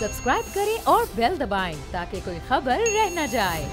Subscribe करें और bell दबाएं ताकि कोई खबर रह न जाए।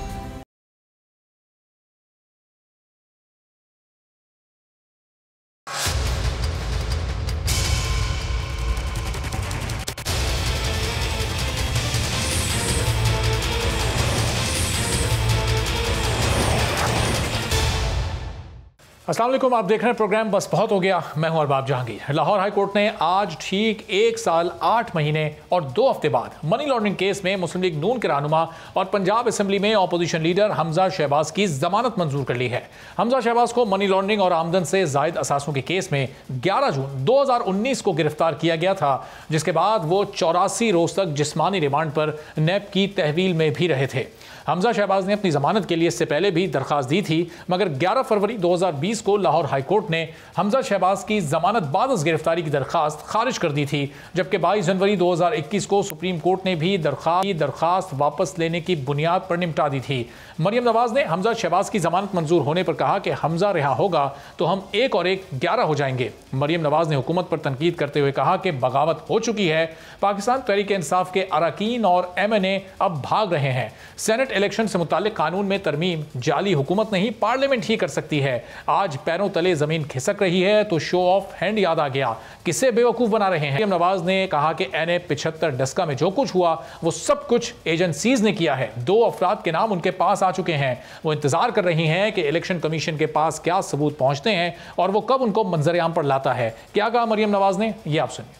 अस्सलाम वालेकुम, आप देख रहे हैं प्रोग्राम बस बहुत हो गया। मैं हूं अरबाब जहांगीर। लाहौर हाई कोर्ट ने आज ठीक 1 साल 8 महीने और 2 हफ्ते बाद मनी लॉन्ड्रिंग केस में मुस्लिम लीग नून के रहनुमा और पंजाब असेंबली में अपोजिशन लीडर हमजा शहबाज की जमानत मंजूर कर ली है। हमजा शहबाज को मनी लॉन्ड्रिंग और आमदन से जायद असासों के केस में 11 जून 2019 को गिरफ्तार किया गया था, जिसके बाद वो 84 रोज तक जिस्मानी रिमांड पर नैब की तहवील में भी रहे थे। हमजा शहबाज ने अपनी जमानत के लिए इससे पहले भी दरखास्त दी थी, मगर 11 फरवरी 2020 को लाहौर हाई कोर्ट ने हमजा शहबाज की जमानत बाद गिरफ्तारी की दरखास्त खारिज कर दी थी, जबकि 22 जनवरी 2021 को सुप्रीम कोर्ट ने भी दरखास्त वापस लेने की बुनियाद पर निपटा दी थी। मरियम नवाज ने हमजा शहबाज की जमानत मंजूर होने पर कहा कि हमजा रिहा होगा तो हम 1 और 1 11 हो जाएंगे। मरियम नवाज ने हुकूमत पर तनकीद करते हुए कहा कि बगावत हो चुकी है, पाकिस्तान तहरीक इंसाफ के अरकान और MNA अब भाग रहे हैं। सेनेट इलेक्शन से मुतालिक कानून में तरमीम जाली हुकूमत नहीं पार्लियामेंट ही कर सकती है। आज पैरों तले जमीन खिसक रही है तो शो ऑफ हैंड याद आ गया, किसे बेवकूफ बना रहे हैं। मरियम नवाज ने कहा कि NA 75 डस्का में जो कुछ हुआ वो सब कुछ एजेंसीज ने किया है। 2 अफराद के नाम उनके पास आ चुके हैं, वो इंतजार कर रही हैं कि इलेक्शन कमीशन के पास क्या सबूत पहुंचते हैं और वो कब उनको मंजर-ए-आम पर लाता है। क्या कहा मरियम नवाज ने, ये आप सुनिए।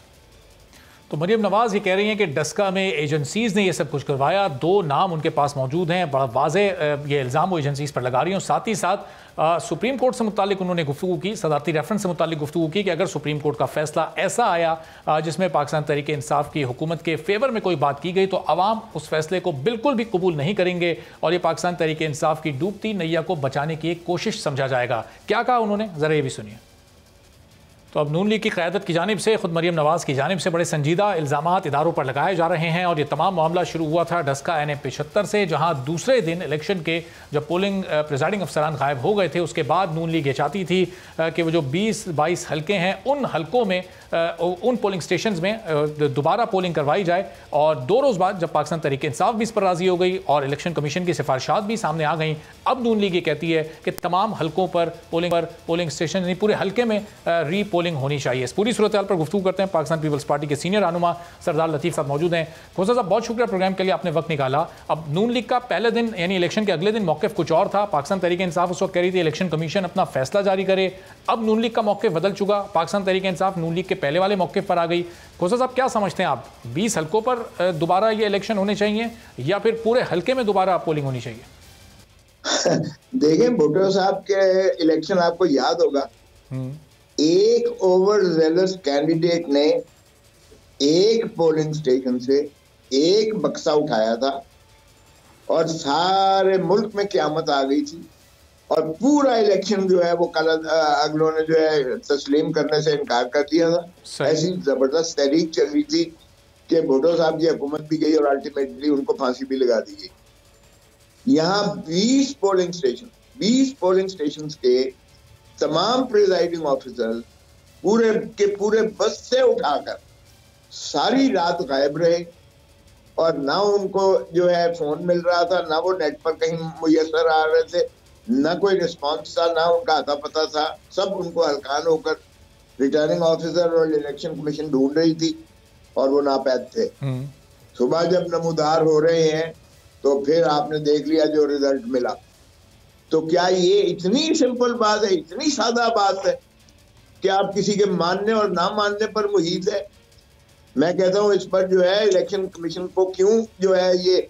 तो मरियम नवाज ये कह रही हैं कि डस्का में एजेंसीज ने ये सब कुछ करवाया, 2 नाम उनके पास मौजूद हैं, बड़ा वाज़े ये इल्ज़ाम वो एजेंसीज पर लगा रही हूँ। साथ ही साथ सुप्रीम कोर्ट से मुतालिक उन्होंने गुफ्तगू की, सदारती रेफरेंस से मुतालिक गुफ्तगू की कि अगर सुप्रीम कोर्ट का फैसला ऐसा आया जिसमें पाकिस्तान तहरीक इंसाफ की हुकूमत के फेवर में कोई बात की गई तो अवाम उस फैसले को बिल्कुल भी कबूल नहीं करेंगे और ये पाकिस्तान तहरीक इंसाफ की डूबती नैया को बचाने की एक कोशिश समझा जाएगा। क्या कहा उन्होंने, ज़रा ये भी सुनिए। तो अब नून लीग की क़यादत की जानिब से खुद मरियम नवाज की जानिब से बड़े संजीदा इल्ज़ामात इदारों पर लगाए जा रहे हैं और ये तमाम मामला शुरू हुआ था डस्का NA 75 से, जहां दूसरे दिन इलेक्शन के जब पोलिंग प्रिजाइडिंग अफसरान गायब हो गए थे उसके बाद नून लीग ये चाहती थी कि वो जो 20-22 हल्के हैं उन हल्कों में उन पोलिंग स्टेशन में दोबारा पोलिंग करवाई जाए। और 2 रोज़ बाद जब पाकिस्तान तहरीक इंसाफ भी इस पर राज़ी हो गई और इलेक्शन कमीशन की सिफारिशात भी सामने आ गई, अब नून लीग ये कहती है कि तमाम हल्कों पर पोलिंग स्टेशन नहीं पूरे हल्के में री पोलिंग होनी चाहिए। इस पूरी सूरत हाल पर गुफ्तगू करते हैं पाकिस्तान पीपल्स पार्टी के सीनियर रहनुमा सरदार लतीफ़ साहब मौजूद हैं। खोसा साहब, बहुत शुक्रिया प्रोग्राम के लिए, आपने वक्त निकाला। अब नून लीग का पहले दिन यानी इलेक्शन के अगले दिन मौक़िफ़ कुछ और था, पाकिस्तान तहरीक इंसाफ उस वक्त कह रही थी इलेक्शन कमीशन अपना फैसला जारी करे। अब नून लीग का मौक़िफ़ बदल चुका, पाकिस्तान तहरीक इंसाफ नून लीग के पहले वाले मौक़िफ़ पर आ गई। खोसा साहब, क्या समझते हैं आप, 20 हल्कों पर दोबारा ये इलेक्शन होने चाहिए या फिर पूरे हल्के में दोबारा पोलिंग होनी चाहिए? देखें, भुट्टो साहब के इलेक्शन आपको याद होगा, एक ओवर जेलस कैंडिडेट ने एक पोलिंग स्टेशन से एक बक्सा उठाया था और सारे मुल्क में क़यामत आ गई थी और पूरा इलेक्शन जो है वो कल अगलों ने जो है तस्लीम करने से इनकार कर दिया था। ऐसी जबरदस्त तहरीक चल रही थी कि भुट्टो साहब की हुकूमत भी गई और अल्टीमेटली उनको फांसी भी लगा दी गई। यहाँ 20 पोलिंग स्टेशन के तमाम प्रिजाइडिंग ऑफिसर पूरे के पूरे बस से उठाकर सारी रात गायब रहे और ना उनको जो है फोन मिल रहा था, ना वो नेट पर कहीं मुयसर आ रहे थे, ना कोई रिस्पांस था, ना उनका आता पता था। सब उनको हलकान होकर रिटर्निंग ऑफिसर और इलेक्शन कमीशन ढूंढ रही थी और वो नापैद थे। सुबह जब नमूदार हो रहे हैं तो फिर आपने देख लिया जो रिजल्ट मिला। तो क्या ये इतनी सिंपल बात है, इतनी सादा बात है कि आप किसी के मानने और ना मानने पर मुहित है? मैं कहता हूँ इस पर जो है इलेक्शन कमीशन को क्यों जो है ये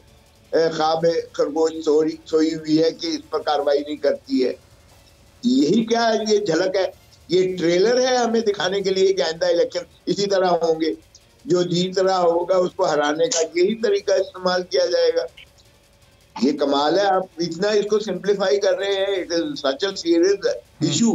ख्वाब खरगोश सोई हुई है कि इस पर कार्रवाई नहीं करती है। यही क्या ये झलक है, ये ट्रेलर है हमें दिखाने के लिए कि आइंदा इलेक्शन इसी तरह होंगे, जो जीत रहा होगा उसको हराने का यही तरीका इस्तेमाल किया जाएगा। ये कमाल है, आप इतना इसको सिंप्लीफाई कर रहे हैं। It is such a serious issue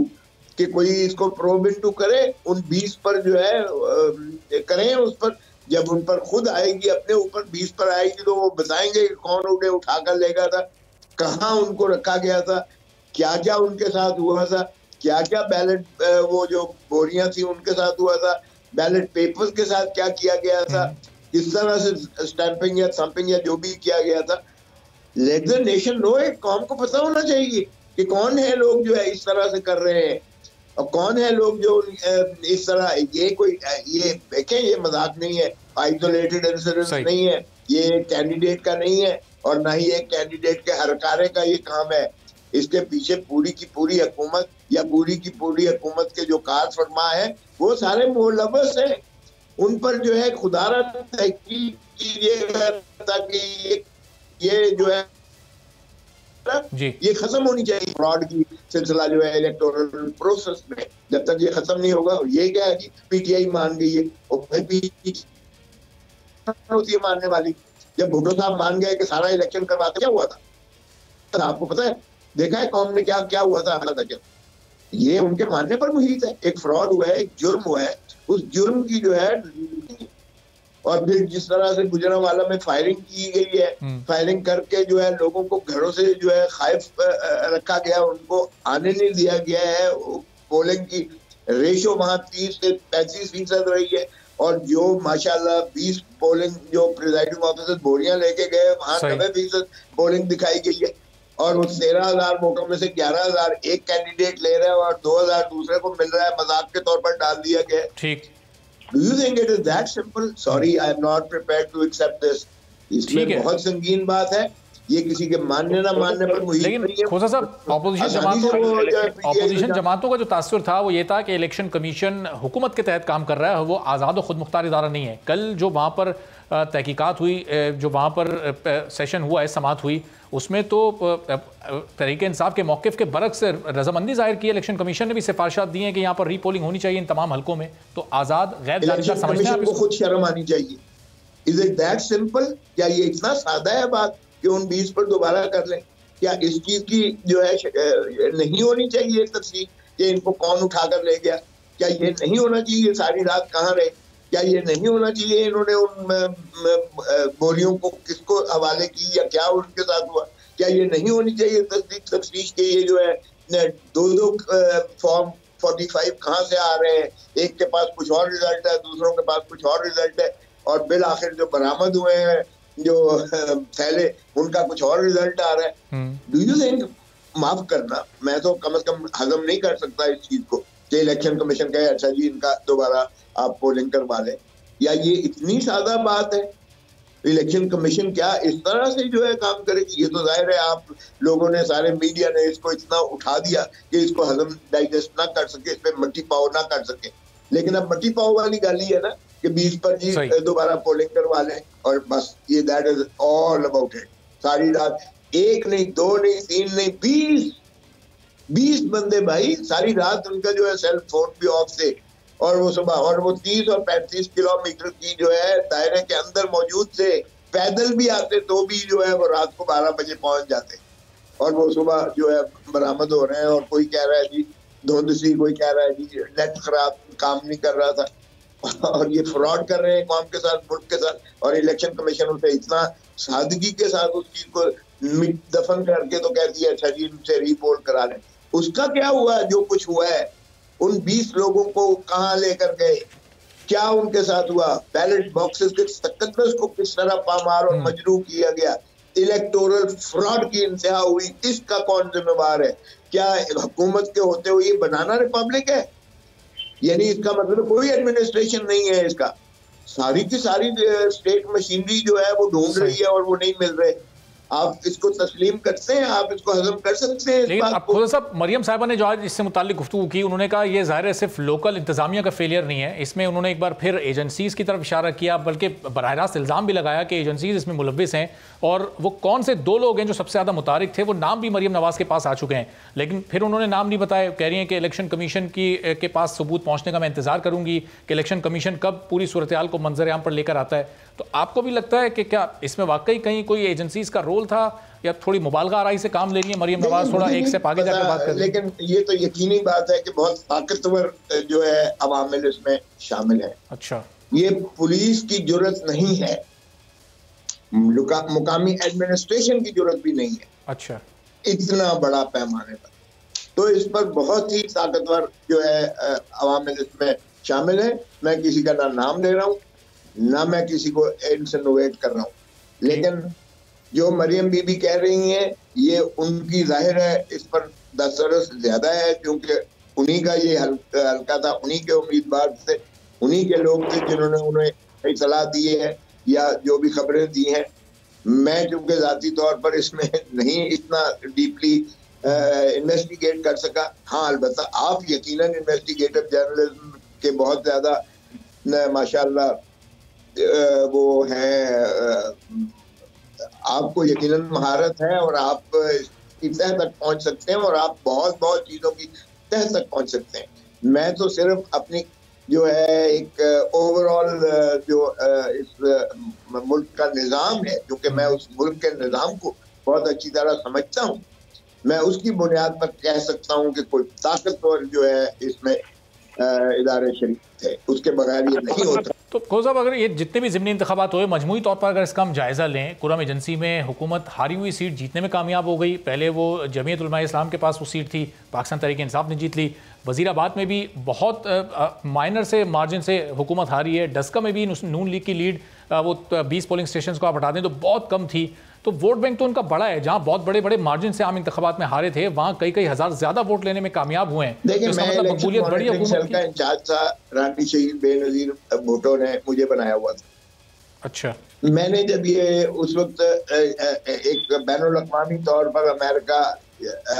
कि कोई इसको प्रोब इनटू करे, उन 20 पर जो है करें उस पर। जब उन पर खुद आएगी, अपने ऊपर 20 पर आएगी तो वो बताएंगे कि कौन उन्हें उठा कर लेगा था, कहाँ उनको रखा गया था, क्या क्या उनके साथ हुआ था, क्या क्या बैलेट वो जो बोरियां थी उनके साथ हुआ था, बैलेट पेपर्स के साथ क्या किया गया था, किस तरह से स्टैंपिंग या थंपिंग या जो भी किया गया था, लेट द नेशन नो, एक कौम को पता होना चाहिए कि कौन है लोग जो है इस तरह से कर रहे हैं और कौन है लोग जो इस तरह, ये कोई, ये देखें, ये मजाक नहीं है, आइसोलेटेड इंसिडेंट नहीं है, ये कैंडिडेट का नहीं है और ना ही एक कैंडिडेट के हरकारे का ये काम है। इसके पीछे पूरी की पूरी हुकूमत या पूरी की पूरी हुकूमत के जो कार फरमा है वो सारे मुलव्वस हैं। उन पर जो है खुदारा तहकीक कीजिएगा ताकि ये जो है ये खत्म होनी चाहिए। फ्रॉड की सिलसिला जो है इलेक्टोरल प्रोसेस में, जब तक ये खत्म नहीं होगा, ये क्या है कि पीटीआई मान गई है और होती है मानने वाली। जब भुट्टो साहब मान गए कि सारा इलेक्शन करवाते, क्या हुआ था तो आपको पता है, देखा है कौम ने क्या क्या हुआ था अगला तक। ये उनके मानने पर मुहित है, एक फ्रॉड हुआ है, एक जुर्म हुआ है, उस जुर्म की जो है, और फिर जिस तरह से गुजरांवाला में फायरिंग की गई है, फायरिंग करके जो है लोगों को घरों से जो है खौफ रखा गया, उनको आने नहीं दिया गया है। पोलिंग की रेशो वहां 30 से 35% रही है और जो माशाल्लाह 20 पोलिंग जो प्रिजाइडिंग ऑफिसर बोरियां लेके गए, वहां 90% पोलिंग दिखाई गई है। और उस 13,000 वोटों में से 11,000 एक कैंडिडेट ले रहा है और 2,000 दूसरे को मिल रहा है, मजाक के तौर पर डाल दिया गया। ठीक। Do you think it is that simple? Sorry, I am not prepared to accept this. इसमें बहुत संगीन बात है, ये किसी के मानने ना मानने पर मुहित नहीं है। खोसा साहब, ऑपोजिशन जमातों का जो तासुर था वो ये था कि इलेक्शन कमीशन हुकूमत के तहत काम कर रहा है, वो आज़ाद और खुद मुख्तार इदारा नहीं है। कल जो वहाँ पर तहकीकात हुई, जो वहाँ पर सेशन हुआ है, समात हुई, उसमें तो तहरीक इंसाफ के मौक़िफ़ के बरक्स रजामंदी जाहिर की। इलेक्शन कमीशन ने भी सिफारिशात दी हैं कि यहाँ पर रीपोलिंग होनी चाहिए इन तमाम हलकों में। तो आज़ाद गैर जानिबदार समझते हैं आप इसको? खुद शर्म आनी चाहिए। Is it that simple? क्या ये इतना सादा है बात कि उन 20 पर दोबारा कर लें? क्या इस चीज की जो है नहीं होनी चाहिए तफसील कि इनको कौन उठा कर ले गया? क्या ये नहीं होना चाहिए सारी रात कहाँ रहे? क्या ये नहीं होना चाहिए इन्होंने उन बोलियों को किसको हवाले की या क्या उनके साथ हुआ? क्या ये नहीं होनी चाहिए तफ्तीश के ये जो है दो फॉर्म 45 कहाँ से आ रहे हैं? एक के पास कुछ और रिजल्ट है, दूसरों के पास कुछ और रिजल्ट है, और बिल आखिर जो बरामद हुए हैं जो थैले, उनका कुछ और रिजल्ट आ रहा है। डू यू थिंक, माफ करना, मैं तो कम से कम हजम नहीं कर सकता इस चीज को कि इलेक्शन कमीशन कहे अच्छा जी इनका दोबारा आप पोलिंग करवा लें, या ये इतनी सादा बात है? इलेक्शन कमीशन क्या इस तरह से जो है काम करेगी? ये तो जाहिर है आप लोगों ने, सारे मीडिया ने इसको इतना उठा दिया कि इसको हजम डाइजेस्ट ना कर सके, इस पे मट्टी पाव ना कर सके। लेकिन अब मट्टी पाव वाली गाली है ना कि 20 पर जी दोबारा पोलिंग करवा लें और बस, ये that is all about it. सारी रात एक नहीं, दो नहीं, तीन नहीं, 20 बंदे भाई, सारी रात उनका जो है सेल फोन भी ऑफ थे, और वो सुबह, और वो 30 और 35 किलोमीटर की जो है दायरे के अंदर मौजूद थे। पैदल भी आते तो भी जो है वो रात को 12 बजे पहुंच जाते, और वो सुबह जो है बरामद हो रहे हैं। और कोई कह रहा है जी धुंध सी, कोई कह रहा है जी नेट खराब, काम नहीं कर रहा था, और ये फ्रॉड कर रहे हैं कौम के साथ, मुल्क के साथ। और इलेक्शन कमीशन उसे इतना सादगी के साथ उस चीज को दफन करके तो कहती है अच्छा जी इनसे रीपोल करा लें। उसका क्या हुआ? जो कुछ हुआ है, उन 20 लोगों को कहाँ लेकर गए, क्या उनके साथ हुआ? बैलेट बॉक्सेस के तकद्दुस को किस तरह पामार और मजरूह किया गया? इलेक्टोरल फ्रॉड की इंतहा हुई, इसका कौन जिम्मेवार है? क्या हुकूमत के होते हुए ये बनाना रिपब्लिक है? यानी इसका मतलब कोई एडमिनिस्ट्रेशन नहीं है इसका, सारी की सारी स्टेट मशीनरी जो है वो ढूंढ रही है और वो नहीं मिल रहे। आप इसको तस्लीम करते हैं, आप इसको हजम कर सकते हैं? लेकिन अब खुद साहब, मरियम साहिबा ने जो आज इससे मुताल्लिक गुफ्तगू की, उन्होंने कहा ये ज़ाहिर है सिर्फ लोकल इंतजामिया का फेलियर नहीं है, इसमें उन्होंने एक बार फिर एजेंसीज की तरफ इशारा किया, बल्कि बराह रास्त इल्ज़ाम भी लगाया कि एजेंसीज इसमें मुलव्विस हैं। और वो कौन से 2 लोग हैं जो सबसे ज़्यादा मुतारिक थे, वो नाम भी मरियम नवाज़ के पास आ चुके हैं, लेकिन फिर उन्होंने नाम नहीं बताए। कह रही हैं कि इलेक्शन कमीशन के पास सबूत पहुँचने का मैं इंतज़ार करूँगी कि इलेक्शन कमीशन कब पूरी सूरत हाल को मंजर आम पर लेकर आता है। तो आपको भी लगता है कि क्या इसमें वाकई कहीं कोई एजेंसीज का रोल था, या थोड़ी मुबालगा आराई से काम ले रही है मरियम नवाज, थोड़ा एक से आगे जाकर बात करें? लेकिन ये तो यकीनी बात है कि बहुत ताकतवर जो है अवामिल इसमें शामिल है। अच्छा, ये पुलिस की जुर्रत नहीं है, मुकामी एडमिनिस्ट्रेशन की जुर्रत भी नहीं है। अच्छा, इतना बड़ा पैमाने पर, तो इस पर बहुत ही ताकतवर जो है अवामिल इसमें शामिल है। मैं किसी का नाम ले रहा हूँ, ना मैं किसी को इंसिनुएट कर रहा हूँ, लेकिन जो मरियम बीबी कह रही हैं ये उनकी जाहिर है इस पर दस्तरस ज्यादा है, क्योंकि उन्हीं का ये हल्का था, उन्हीं के उम्मीदवार थे, उन्हीं के लोग थे जिन्होंने उन्हें कई सलाह दी है या जो भी खबरें दी हैं। मैं चूंकि जाती तौर पर इसमें नहीं इतना डीपली इन्वेस्टिगेट कर सका। हाँ, अलबत्ता आप यकीनन इन्वेस्टिगेटिव जर्नलिज्म के बहुत ज्यादा माशाल्लाह वो हैं, आपको यकीनन महारत है और आप इसकी तह तक पहुंच सकते हैं और आप बहुत बहुत चीजों की तह तक पहुंच सकते हैं। मैं तो सिर्फ अपनी जो है एक ओवरऑल जो इस मुल्क का निज़ाम है, क्योंकि मैं उस मुल्क के निज़ाम को बहुत अच्छी तरह समझता हूँ, मैं उसकी बुनियाद पर कह सकता हूँ कि कोई ताकतवर जो है इसमें इदारे शरीक थे, उसके बगैर ये नहीं होता। तो खो साहब, अगर ये जितने भी ज़िमनी इंतखाबात हुए मजमूई तौर पर अगर इसका हम जायज़ा लें, कुराम एजेंसी में हुकूमत हारी हुई सीट जीतने में कामयाब हो गई। पहले वो जमीयत उलमा इस्लाम के पास वो सीट थी, पाकिस्तान तहरीक इंसाफ ने जीत ली। वज़ीराबाद में भी बहुत माइनर से मार्जिन से हुकूमत हारी है। डस्का में भी नून लीग की लीड वो 20 पोलिंग स्टेशन को आप हटा दें तो बहुत कम थी। तो वोट बैंक तो उनका बड़ा है, जहां बहुत बड़े बड़े मार्जिन से आम इंतखाबात में हारे थे वहां कई कई हजार ज्यादा वोट लेने में कामयाब हुए हैं। देखिए, तो मैं मकबूलियत बड़ी इलेक्शन का इंचार्ज था, रानी शहीद बेनजीर भुट्टो ने मुझे बनाया हुआ था। अच्छा, मैंने जब ये उस वक्त एक बैनुल अक़वामी तौर पर अमेरिका,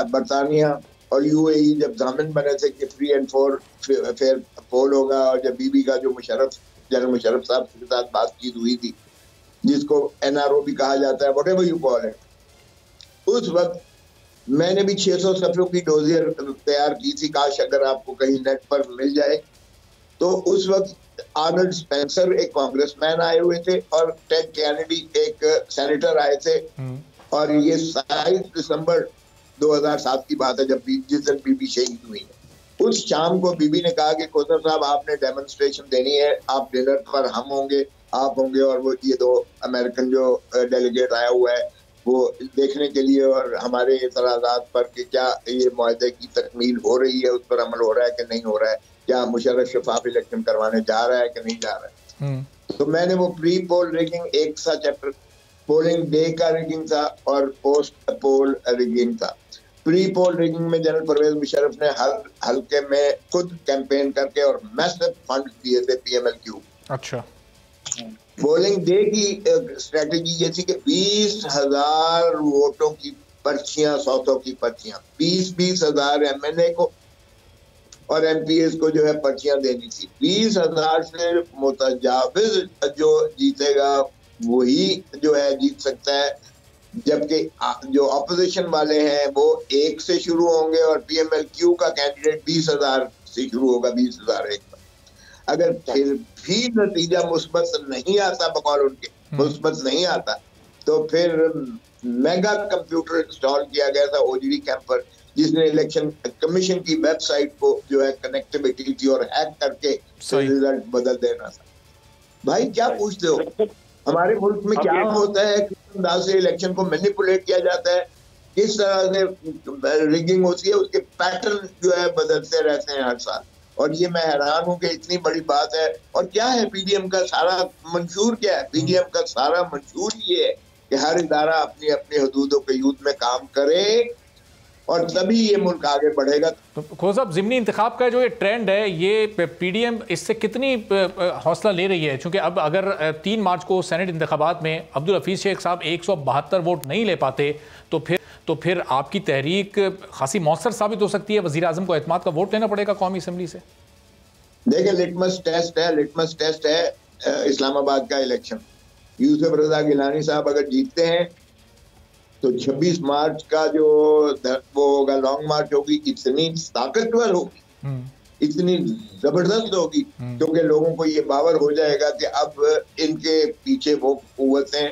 बरतानिया और यूएई जब जामिन बने थे कि फ्री एंड फेयर पोल होगा, और जब बीबी का जो जनरल मुशर्रफ साहब के साथ बातचीत हुई थी, जिसको एनआरओ भी कहा जाता है, व्हाटएवर यू कॉल इट, उस वक्त मैंने भी 600 सफ़ों की डोजियर तैयार की थी। काश अगर आपको कहीं नेट पर मिल जाए तो उस वक्त आर्नल्ड स्पेंसर एक कांग्रेसमैन आए हुए थे और टेड कैनेडी एक सेनेटर आए थे, और ये 27 दिसंबर 2007 की बात है जब जिस दिन बीबी शहीद हुई है। उस शाम को बीबी ने कहा कि कोसर साहब आपने डेमोन्स्ट्रेशन देनी है, आप डिनर पर हम होंगे, आप होंगे और वो ये 2 अमेरिकन जो डेलीगेट आया हुआ है वो देखने के लिए, और हमारे इतराज़ात पर कि क्या ये मुआहदे की तकमील हो रही है, उस पर अमल हो रहा है कि नहीं हो रहा है, क्या मुशर्रफ शफाफ इलेक्शन करवाने जा रहा है कि नहीं जा रहा है। तो मैंने वो प्री पोल रिगिंग एक सा चैप्टर, पोलिंग डे का रिगिंग था और पोस्ट पोल रिगिंग था। प्री पोल रिगिंग में जनरल परवेज मुशर्रफ ने हर हल्के में खुद कैंपेन करके और मैसिव फंड दिए थे PMLQ। अच्छा, पोलिंग डे की स्ट्रेटेजी ये थी कि 20,000 वोटों की पर्चियां, 100 की पर्चियां, 20,000 MNA को और MPs को जो है पर्चियां देनी थी। 20,000 से मुतजाविज जो जीतेगा वही जो है जीत सकता है, जबकि जो अपोजिशन वाले हैं वो 1 से शुरू होंगे और PMLQ का कैंडिडेट 20,000 से शुरू होगा, 20,000 एक। अगर फिर भी नतीजा मुस्बत नहीं आता, बकौल उनके मुस्बत नहीं आता, तो फिर मेगा कंप्यूटर इंस्टॉल किया गया था OGD कैंप पर, जिसने इलेक्शन कमीशन की वेबसाइट को जो है कनेक्टिविटी थी और हैक करके रिजल्ट बदल देना था। भाई क्या पूछते हो, हमारे मुल्क में क्या होता है, किस अंदाज से इलेक्शन को मैनिपुलेट किया जाता है, किस तरह से रिगिंग होती है, उसके पैटर्न जो है बदलते रहते हैं हर साल। और ये मैं हैरान हूँ कि इतनी बड़ी बात है। और क्या है PDM का सारा मंशूर, क्या है PDM का सारा मंशूर ये है कि हर इदारा अपनी अपनी हदूदों के यूथ में काम करे और तभी ये मुल्क आगे बढ़ेगा। तो खो साहब, ज़िमनी इंतखाब का जो ये ट्रेंड है, ये PDM इससे कितनी हौसला ले रही है? क्योंकि अब अगर 3 मार्च को सेनेट इंतखाबात में अब्दुल हफीज़ शेख साहब 172 वोट नहीं ले पाते तो फिर आपकी तहरीक खासी मौसर साबित हो सकती है। वज़ीर आज़म को एतमाद का वोट लेना पड़ेगा कौमी असम्बली से। देखिए, लिटमस टेस्ट है इस्लामाबाद का इलेक्शन। यूसुफ रजा गिलानी साहब अगर जीतते हैं तो 26 मार्च का जो वो होगा, लॉन्ग मार्च होगी, इतनी ताकतवर होगी, इतनी जबरदस्त होगी, क्योंकि लोगों को ये बावर हो जाएगा कि अब इनके पीछे वो कुव्वतें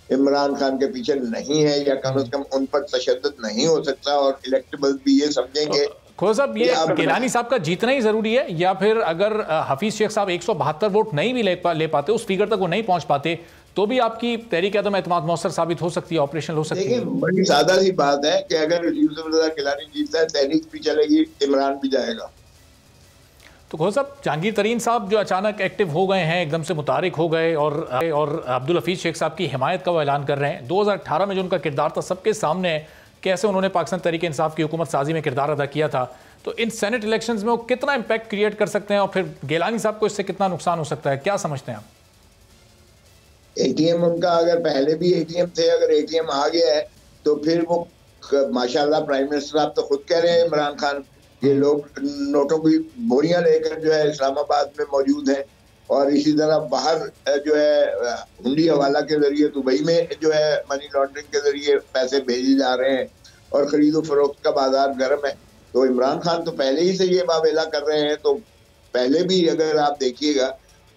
इमरान खान के पीछे नहीं है, या कम से कम उन पर तशद्दुद नहीं हो सकता, और इलेक्टेबल भी ये समझेंगे। खो साहब, ये गिलानी साहब का जीतना ही जरूरी है, या फिर अगर हफीज शेख साहब 172 वोट नहीं भी ले पाते, उस फिगर तक वो नहीं पहुंच पाते, तो भी आपकी तहरीक अदम एतमाद मौसर साबित हो सकती है, ऑपरेशनल हो सकती है? बड़ी सादा सी बात है कि अगर यूसुफ रजा गिलानी जीतता है, तहरीक भी चलेगी, इमरान भी जाएगा। तो खोसा साहब, जहांगीर तरीन साहब जो अचानक एक्टिव हो गए हैं, एकदम से मुतारिक हो गए और अब्दुल हफीज़ शेख साहब की हिमायत का वो ऐलान कर रहे हैं। 2018 में जो उनका किरदार था सबके सामने है, कैसे उन्होंने पाकिस्तान तहरीक इंसाफ की हुकूमत साजी में किरदार अदा किया था। तो इन सेनेट इलेक्शंस में वो कितना इम्पैक्ट क्रिएट कर सकते हैं और फिर गेलानी साहब को इससे कितना नुकसान हो सकता है, क्या समझते हैं आप? एटीएम उनका अगर पहले भी एटीएम थे, अगर एटीएम आ गया है तो फिर वो माशाल्लाह प्राइम मिनिस्टर साहब तो खुद कह रहे हैं, इमरान खान, ये लोग नोटों की बोरियां लेकर जो है इस्लामाबाद में मौजूद हैं और इसी तरह बाहर जो है हुंडी हवाला के जरिए दुबई में जो है मनी लॉन्ड्रिंग के जरिए पैसे भेजे जा रहे हैं और खरीदो फरोख्त का बाजार गर्म है। तो इमरान खान तो पहले ही से ये बावेला कर रहे हैं। तो पहले भी अगर आप देखिएगा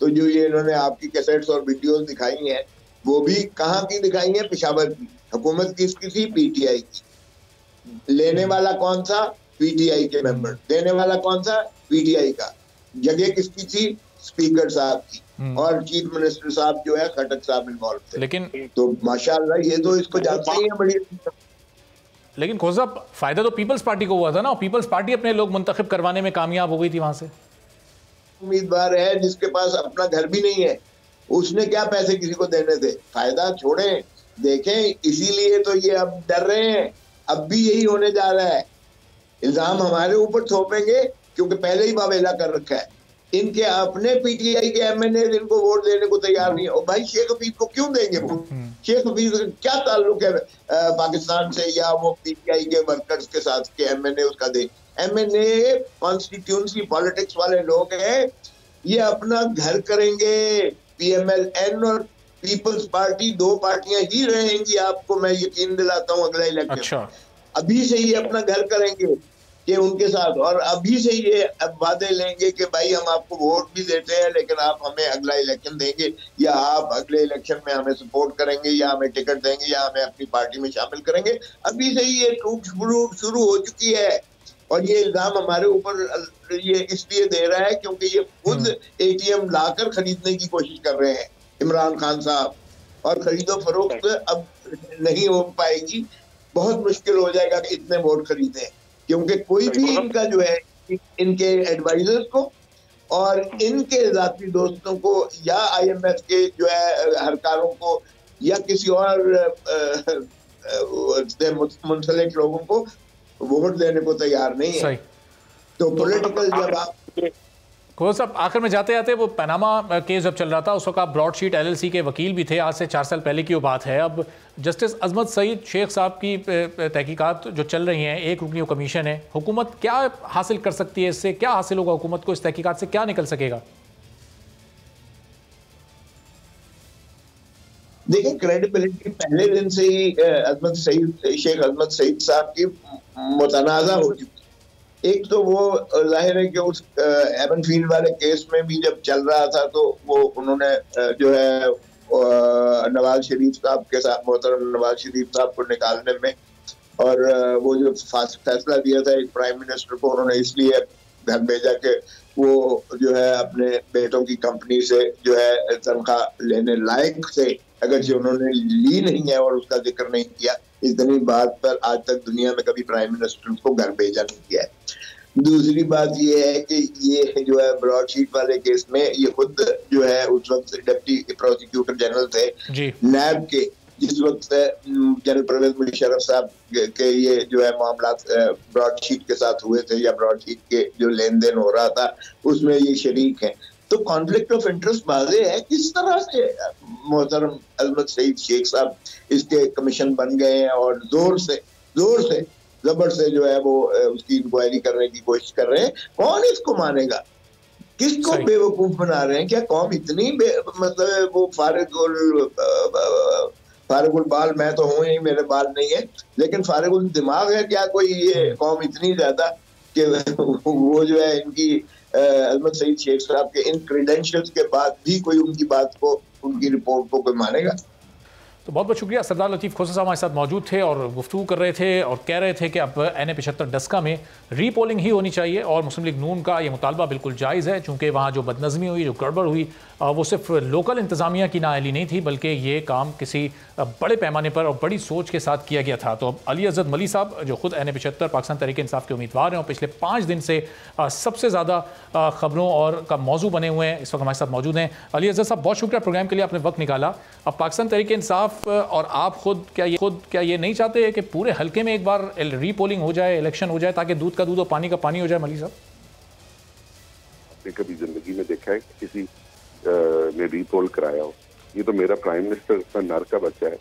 तो जो ये इन्होंने आपकी कैसेट्स और वीडियोस दिखाई हैं वो भी कहाँ की दिखाई हैं, पेशावर की। हुकूमत किसकी थी? पीटीआई की। लेने वाला कौन सा? पीटीआई के मेंबर। देने वाला कौन सा? पीटीआई का। जगह किसकी थी? स्पीकर साहब की। और चीफ मिनिस्टर साहब जो है खट्टर साहब इन्वॉल्व थे। लेकिन तो माशाल्लाह ये तो इसको जानते ही हैं बड़ी। लेकिन खोजा फायदा तो पीपल्स पार्टी को हुआ था ना, पीपल्स पार्टी अपने लोग मुंतखब करवाने में कामयाब हो गई थी वहां से। उम्मीदवार है जिसके पास अपना घर भी नहीं है, उसने क्या पैसे किसी को देने थे? फायदा छोड़ें, देखें। इसीलिए तो ये अब डर रहे हैं। अब भी यही होने जा रहा है। इल्जाम हमारे ऊपर थोपेंगे क्योंकि पहले ही बावेला कर रखा है। इनके अपने पीटीआई के एमएनए इनको वोट देने को तैयार नहीं है। और भाई शेख हफीज को क्यों देंगे वो? शेख हफीज का क्या ताल्लुक है पाकिस्तान से, या वो पीटीआई के वर्कर्स के साथ के एमएनए उसका दे? एमएनए कॉन्स्टिट्यूंसी पॉलिटिक्स वाले लोग हैं, ये अपना घर करेंगे। पीएमएलएन और पीपल्स पार्टी दो पार्टियां ही रहेंगी, आपको मैं यकीन दिलाता हूं अगला इलेक्शन। अच्छा। अभी से ये अपना घर करेंगे कि उनके साथ, और अभी से ये वादे लेंगे कि भाई हम आपको वोट भी देते हैं लेकिन आप हमें अगला इलेक्शन देंगे, या आप अगले इलेक्शन में हमें सपोर्ट करेंगे, या हमें टिकट देंगे, या हमें अपनी पार्टी में शामिल करेंगे। अभी से ही ये टूट शुरू हो चुकी है। और ये इल्जाम हमारे ऊपर ये इसलिए दे रहा है क्योंकि ये खुद एटीएम लाकर खरीदने की कोशिश कर रहे हैं इमरान खान साहब, और खरीदो फरोख्त अब नहीं हो पाएगी। बहुत मुश्किल हो जाएगा कि इतने वोट खरीदें, क्योंकि कोई भी इनका जो है इनके एडवाइजर्स को और इनके जाती दोस्तों को या आईएमएफ के जो है हरकारों को या किसी और मुंसलिक लोगों को वोट देने को तैयार नहीं है। तो पॉलिटिकल जब आप खोसा साहब, आखिर में जाते जाते वो पनामा केस जब चल रहा था उस वक्त आप ब्रॉडशीट एलएलसी के वकील भी थे, आज से 4 साल पहले की वो बात है। अब जस्टिस अजमत सईद शेख साहब की तहकीकात जो चल रही हैं, एक रुकनी कमीशन है, हुकूमत क्या हासिल कर सकती है इससे? क्या हासिल होगा हुकूमत को इस तहकीकात से? क्या निकल सकेगा? देखिए, क्रेडिबिलिटी पहले दिन से ही शेख अजमत सईद साहब की मुतनाज़ा हो चुकी। एक तो वो जाहिर है कि उस एवन फील्ड वाले केस में भी जब चल रहा था तो वो उन्होंने जो है नवाज शरीफ साहब के साथ, मोहतरम नवाज शरीफ साहब को निकालने में, और वो जो फैसला दिया था एक प्राइम मिनिस्टर को, उन्होंने इसलिए घर भेजा कि वो जो है अपने बेटों की कंपनी से जो है तनख्वाह लेने लायक थे, अगर जो उन्होंने ली नहीं है और उसका जिक्र नहीं किया। इतनी बात पर आज तक दुनिया में कभी प्राइम मिनिस्टर को घर भेजा नहीं किया है। दूसरी बात ये है कि ये जो है ब्रॉडशीट वाले केस में ये खुद जो है उस वक्त डिप्टी प्रोसिक्यूटर जनरल थे नैब के, जिस वक्त जनरल परवेज मुशर्रफ साहब के ये जो है मामला ब्रॉडशीट के साथ हुए थे, या ब्रॉडशीट के जो लेन देन हो रहा था उसमें ये शरीक हैं। तो कॉन्फ्लिक्ट ऑफ इंटरेस्ट वाज़े है। किस तरह से मोहतरम अजमत सईद शेख साहब इसके कमीशन बन गए हैं और जोर से जबर से जो है वो उसकी इंक्वायरी करने की कोशिश कर रहे हैं। कौन इसको मानेगा? किसको बेवकूफ बना रहे हैं? क्या कौम इतनी मतलब वो फारिगुल बाल, मैं तो हूँ ही, मेरे बाल नहीं है, लेकिन फारिगुल दिमाग है क्या कोई ये कौम इतनी ज्यादा कि वो जो है इनकी अजमत सईद शेख साहब के इन क्रेडेंशियल्स के बाद भी कोई उनकी बात को, उनकी रिपोर्ट को कोई मानेगा? तो बहुत बहुत शुक्रिया। सरदार लतीफ़ खोसा साहब हमारे साथ मौजूद थे और गुफ्तगू कर रहे थे और कह रहे थे कि अब NA-75 डस्का में रीपोलिंग ही होनी चाहिए और मुस्लिम लीग नून का ये मुतालबा बिल्कुल जायज़ है, चूँकि वहाँ जो बदनज़मी हुई, जो गड़बड़ हुई, वो सिर्फ लोकल इंतज़ामिया की नाअहली नहीं थी, बल्कि ये काम किसी बड़े पैमाने पर और बड़ी सोच के साथ किया गया था। तो अब अली अज़द मली साहब जो खुद NA-75 पाकिस्तान तहरीक इंसाफ के उम्मीदवार हैं और पिछले 5 दिन से सबसे ज़्यादा ख़बरों और का मौजू बने हुए हैं, इस वक्त हमारे साथ मौजूद हैं। अली अज़द साहब, बहुत शुक्रिया प्रोग्राम के लिए, आपने वक्त निकाला। अब पाकिस्तान तहरीक इंसाफ और आप खुद क्या ये नहीं चाहते कि पूरे हल्के में एक बार रीपोलिंग हो जाए, इलेक्शन हो जाए, ताकि दूध का दूध और पानी का पानी हो जाए? मली साहब, आपने कभी जिंदगी में देखा है कि किसी ने रीपोल कराया हो? ये तो मेरा प्राइम मिनिस्टर का नर का बच्चा है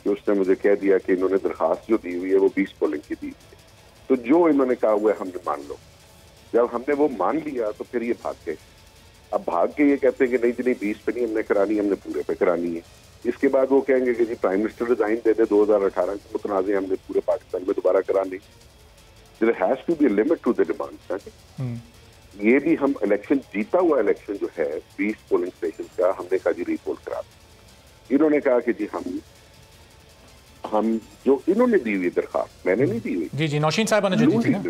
कि उसने मुझे कह दिया कि इन्होंने दरखास्त जो दी हुई है वो 20 पोलिंग की दी हुई है, तो जो इन्होंने कहा हुआ है हमने मान लो। जब हमने वो मान लिया तो फिर ये भाग गए। अब भाग के ये कहते हैं कि नहीं जी नहीं, 20 पे नहीं हमने करानी, हमने पूरे पे करानी है। इसके बाद वो कहेंगे कि जी प्राइम मिनिस्टर रिजाइन दे दे, 2018 के मुतनाज़े हमने पूरे पाकिस्तान में दोबारा करानी। There has to be a limit to the demand. ये भी हम इलेक्शन, जीता हुआ इलेक्शन जो है 20 पोलिंग स्टेशन का, हमने कहा जी रीपोल करा। इन्होंने कहा कि जी हम जो इन्होंने दी हुई दरखास्त, मैंने नहीं दी हुई, जी नौशीन साहबा ने जो दी थी ना,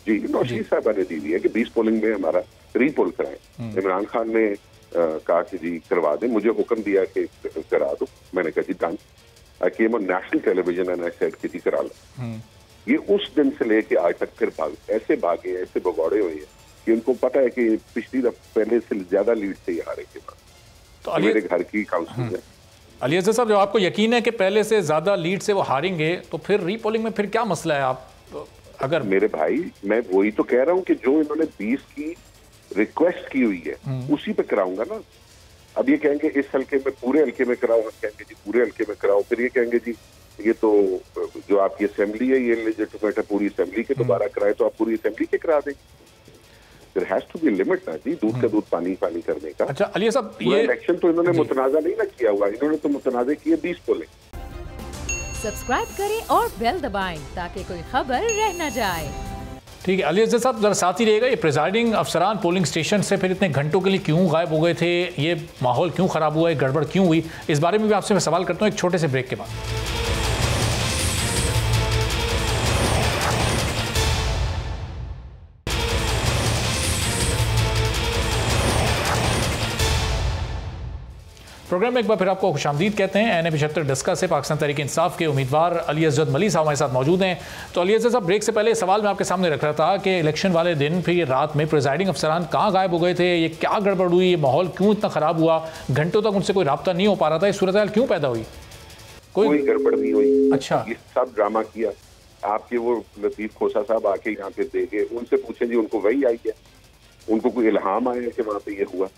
जी नौशीन साहबा ने दी हुई है कि 20 पोलिंग में हमारा रीपोल कराएं। इमरान खान ने कहा कि जी करवा दें, मुझे हुक्म दिया कि करा दो। मैंने कहा जी done. I came on national television and I said कि जी करा लो। ये उस दिन से लेके आज तक फिर ऐसे भागे, ऐसे भगौड़े हुए हैं कि उनको पता है कि पिछली पहले से ज्यादा लीड से ही हारे के बाद। तो मेरे घर की काउंसिल है। अली अज़द साहब, जब आपको यकीन है कि पहले से ज्यादा लीड से वो हारेंगे, तो फिर रीपोलिंग में फिर क्या मसला है? आप अगर मेरे भाई, मैं वही तो कह रहा हूँ कि जो इन्होंने 20 की रिक्वेस्ट की हुई है उसी पे कराऊंगा ना। अब ये कहेंगे इस हल्के में, पूरे हल्के में कराओ, हम कहेंगे जी पूरे हल्के में कराओ, फिर ये कहेंगे जी ये तो जो आपकी असेंबली है ये लेजिटिमेट है, पूरी असेंबली के दोबारा कराए, तो आप पूरी असेंबली के करा देंगे। There has to be a limit ना जी, दूध का दूध पानी पानी करने का। अच्छा अली साहब, ये इलेक्शन तो इन्होंने मुतनाज़ा नहीं ना किया हुआ, इन्होंने तो मुतनाज़े किए 20 पोलिंग। सब्सक्राइब करें और बेल दबाएं ताकि कोई खबर रह न जाए। ठीक है अली अज़द साहब, जरा साथ ही रहेगा, ये प्रिजाइडिंग अफसरान पोलिंग स्टेशन से फिर इतने घंटों के लिए क्यों गायब हो गए थे? ये माहौल क्यों ख़राब हुआ है, गड़बड़ क्यों हुई? इस बारे में भी आपसे मैं सवाल करता हूँ एक छोटे से ब्रेक के बाद। प्रोग्राम में एक बार फिर आपको खुशामदीद कहते हैं। NA-75 डस्का से पाकिस्तान तहरीक इंसाफ के उम्मीदवार अली अज़द मली साहब हमारे साथ मौजूद हैं। तो अली अज़द साहब, ब्रेक से पहले सवाल मैं आपके सामने रख रहा था कि इलेक्शन वाले दिन फिर ये रात में प्रिजाइडिंग अफसरान कहाँ गायब हो गए थे? ये क्या गड़बड़ हुई? ये माहौल क्यों इतना ख़राब हुआ? घंटों तक उनसे कोई रब्ता नहीं हो पा रहा था। ये सूरत हाल क्यों पैदा हुई? कोई गड़बड़ नहीं हुई। अच्छा, ये सब ड्रामा किया आपके वो लतीफ़ खोसा साहब आके यहाँ पे दे गए, उनसे पूछे जी उनको वही आई है, उनको कोई इल्हाम आया कि वहाँ पे ये हुआ?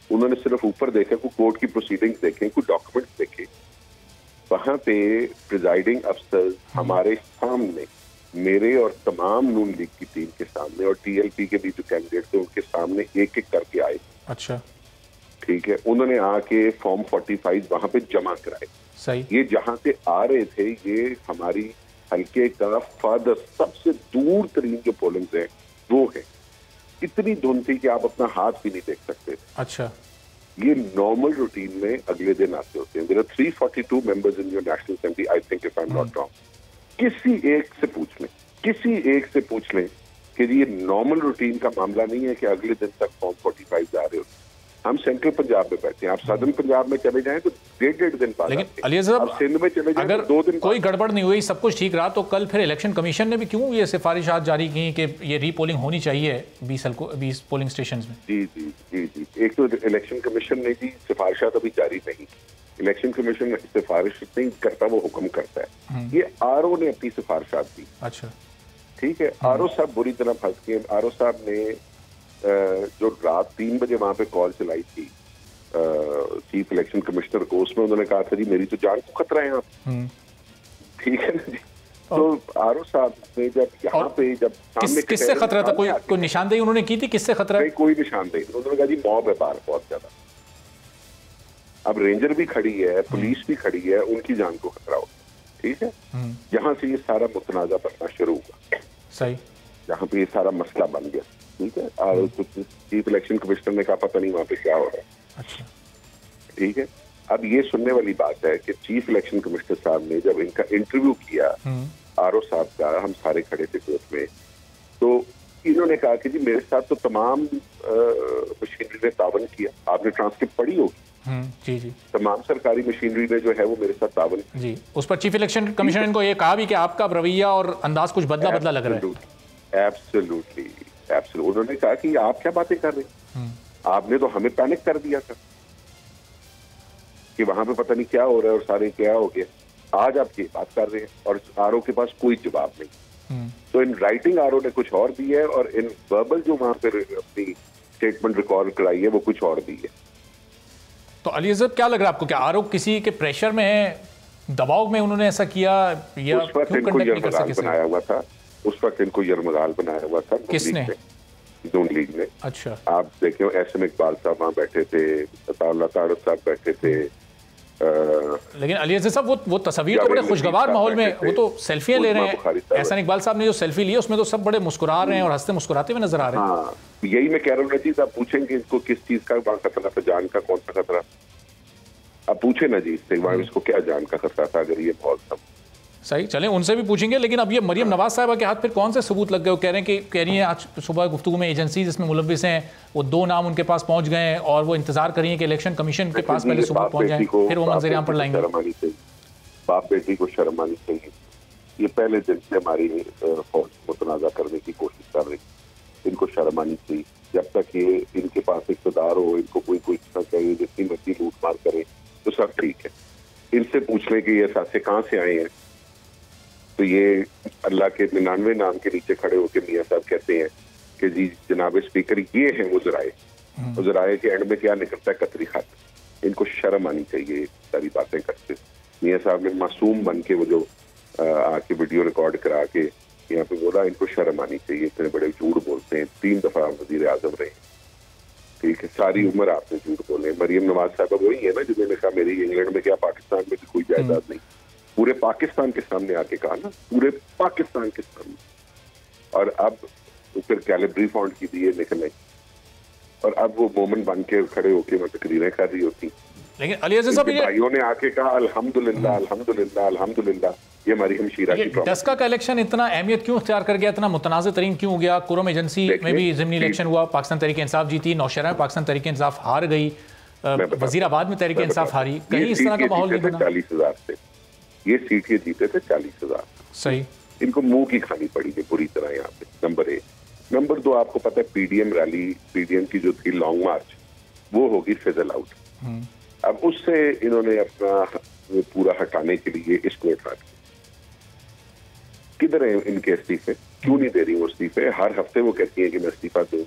उन्होंने सिर्फ ऊपर देखा, कोई कोर्ट की प्रोसीडिंग्स देखें, कोई डॉक्यूमेंट्स देखे। वहां पे प्रिजाइडिंग अफसर हमारे सामने, मेरे और तमाम नून लीग की टीम के सामने और TLP के भी जो कैंडिडेट थे उनके सामने एक एक करके आए। अच्छा, ठीक है। उन्होंने आके फॉर्म 45 वहां पे जमा कराए। सही। ये जहां से आ रहे थे, ये हमारी हल्के का फादर सबसे दूर तरीन जो पोलिंग है वो है। इतनी धुंध थी कि आप अपना हाथ भी नहीं देख सकते थे। अच्छा, ये नॉर्मल रूटीन में अगले दिन आते होते हैं। There are 342 members in your National Assembly, I think if I'm not wrong. किसी एक से पूछ लें कि ये नॉर्मल रूटीन का मामला नहीं है कि अगले दिन तक फॉर्म 45 जा रहे होते। हम सेंट्रल पंजाब में बैठे हैं, आप सदर्न पंजाब में चले जाएं तो डेढ़ दिन बाद। लेकिन अली साहब, सिंध में चले जाएं अगर तो 2 दिन कोई गड़बड़ नहीं हुई, सब कुछ ठीक रहा, तो कल फिर इलेक्शन कमीशन ने भी क्यों ये सिफारिशात जारी की कि ये रीपोलिंग होनी चाहिए 20 पोलिंग स्टेशन में? जी। एक तो इलेक्शन कमीशन ने जी सिफारिशात अभी जारी नहीं। इलेक्शन कमीशन सिफारिश नहीं करता, वो हुक्म करता है। ये RO ने अपनी सिफारिशात दी। अच्छा, ठीक है। RO साहब बुरी तरह फंस गए। RO साहब ने जो रात 3 बजे वहां पे कॉल चलाई थी चीफ इलेक्शन कमिश्नर को, उसमें उन्होंने कहा था जी मेरी तो जान को खतरा है यहाँ। ठीक है ना जी। तो RO साहब ने जब यहाँ पे सामने किससे खतरा था? कोई निशानदेही उन्होंने की थी? किससे खतरा है? कोई निशानदेही। उन्होंने कहा जी मॉब है बाहर बहुत ज्यादा। अब रेंजर भी खड़ी है, पुलिस भी खड़ी है, उनकी जान को खतरा हो। ठीक है। यहाँ से ये सारा मुतनाजा बनना शुरू हुआ। सही। जहाँ पे ये सारा मसला बन गया। ठीक है। और चीफ इलेक्शन कमिश्नर ने कहा पता नहीं वहां पे क्या हो रहा है। अच्छा, ठीक है। अब ये सुनने वाली बात है कि चीफ इलेक्शन कमिश्नर साहब ने जब इनका इंटरव्यू किया आरओ साहब का, हम सारे खड़े थे कोर्ट में, तो इन्होंने कहा कि जी मेरे साथ तो तमाम मशीनरी ने तावन किया। आपने ट्रांसक्रिप्ट पढ़ी होगी। जी जी। तमाम सरकारी मशीनरी ने जो है वो मेरे साथ तावन जी। उस पर चीफ इलेक्शन कमिश्नर इनको ये कहा भी कि आपका रवैया और अंदाज कुछ बदला बदला लग रहा है। Absolutely absolutely. उन्होंने कहा कि आप क्या बातें कर रहे हैं, आपने तो हमें पैनिक कर दिया था कि वहां पे पता नहीं क्या हो रहा है और सारे क्या हो गया। आज आप ये बात कर रहे हैं और आरओ के पास कोई जवाब नहीं। तो इन राइटिंग आरओ ने कुछ और दी है और इन वर्बल जो वहां पर अपनी स्टेटमेंट रिकॉर्ड कराई है वो कुछ और दी है। तो अली अज़हर क्या लग रहा है आपको, क्या आरोप किसी के प्रेशर में है, दबाव में उन्होंने ऐसा किया, या उस वक्त इनको यरमगाल बनाया हुआ था? उस वक्त इनको यरमगाल बनाया हुआ था। किसने? नून लीग ने। अच्छा। आप देखें एसएम इकबाल साहब वहाँ बैठे थे, अताउल्लाह तारक साहब बैठे थे। लेकिन अली अज़हर साहब वो तस्वीर तो बड़े खुशगवार माहौल में, वो तो सेल्फियां ले रहे हैं। एहसान इकबाल साहब ने जो सेल्फी ली उसमें तो सब बड़े मुस्कुरा रहे हैं और हंसते मुस्कुराते हुए नजर आ रहे हैं। हाँ, यही मैं कह रहा हूँ ना जी, आप पूछेंगे इनको किस चीज का खतरा था, जान का कौन सा खतरा? अब पूछे ना जी इससे, वहां इसको क्या जान का खतरा था अगर ये बहुत सब सही। चलें उनसे भी पूछेंगे। लेकिन अब ये मरियम नवाज साहिबा के हाथ फिर कौन से सबूत लग गए? वो कह रही हैं आज सुबह गुफ्तगू में एजेंसी जिसमें मुलव्विस हैं वो 2 नाम उनके पास पहुंच गए हैं और वो इंतजार कर रही हैं कि इलेक्शन कमीशन के पास पहले सबूत पहुंच जाए, फिर वो मंजर आम पर लाएंगे। बाप बेटी को शर्म आनी चाहिए। ये पहले दिन से हमारी फौज को तनाज़ा करने की कोशिश कर रही, इनको शर्म आनी चाहिए। जब तक ये इनके पास इक़्तिदार हो, इनको कोई चाहिए जितनी मर्जी लूट मार करे तो सब ठीक है। इनसे पूछ लें कि ये साथे कहाँ से आए हैं, तो ये अल्लाह के 99 नाम के नीचे खड़े होकर मियाँ साहब कहते हैं कि जी जनाब स्पीकर ये हैं वज़राए। वज़राए के एंड में क्या निकलता है? कतरी खत। इनको शर्म आनी चाहिए सारी बातें करते। मियाँ साहब ने मासूम बन के वो जो आके वीडियो रिकॉर्ड करा के यहाँ पे बोला, इनको शर्म आनी चाहिए। इतने बड़े झूठ बोलते हैं, 3 दफा वज़ीर आज़म रहे, ठीक है, सारी उम्र आपने झूठ बोले। मरियम नवाज साहब वही है ना जिन्होंने कहा मेरी इंग्लैंड में क्या पाकिस्तान में कोई जायदाद नहीं। पूरे पाकिस्तान के सामने आके कहा ना, पूरे पाकिस्तान के सामने। और अब फिर कैलिब्री फॉन्ड की दिए निकले और अब वो मोमेंट बन के खड़े होके मैं तकरीरें कर रही होती। लेकिन अली अज़हर साहब भाइयों ने आके कहा अल्हम्दुलिल्लाह अल्हम्दुलिल्लाह अल्हम्दुलिल्लाह, ये हमारी हमशीरा की प्रॉब्लम। डस्का का इलेक्शन इतना अहमियत क्यों इख्तियार कर गया, इतना मुतनाज़ तरीन क्यों हो गया? कुरम एजेंसी में भी ज़िमनी इलेक्शन हुआ, पाकिस्तान तहरीक इंसाफ जीती, नौशहरा में पाकिस्तान तहरीक इंसाफ हार गई, वजीराबाद में तहरीक इंसाफ हारी। कहीं इस तरह का माहौल नहीं बना। 40,000 से ये सीट ये जीते थे 40,000। सही। इनको मुंह की खानी पड़ी है बुरी तरह यहाँ पे, नंबर 1। नंबर 2, आपको पता है पीडीएम रैली, पीडीएम की जो थी लॉन्ग मार्च, वो होगी फिजल आउट। अब उससे इन्होंने अपना पूरा हटाने के लिए इसको उठा दिया। किधर है इनके इस्तीफे? क्यों नहीं दे रही वो इस्तीफे? हर हफ्ते वो कहती है कि मैं इस्तीफा दूँ।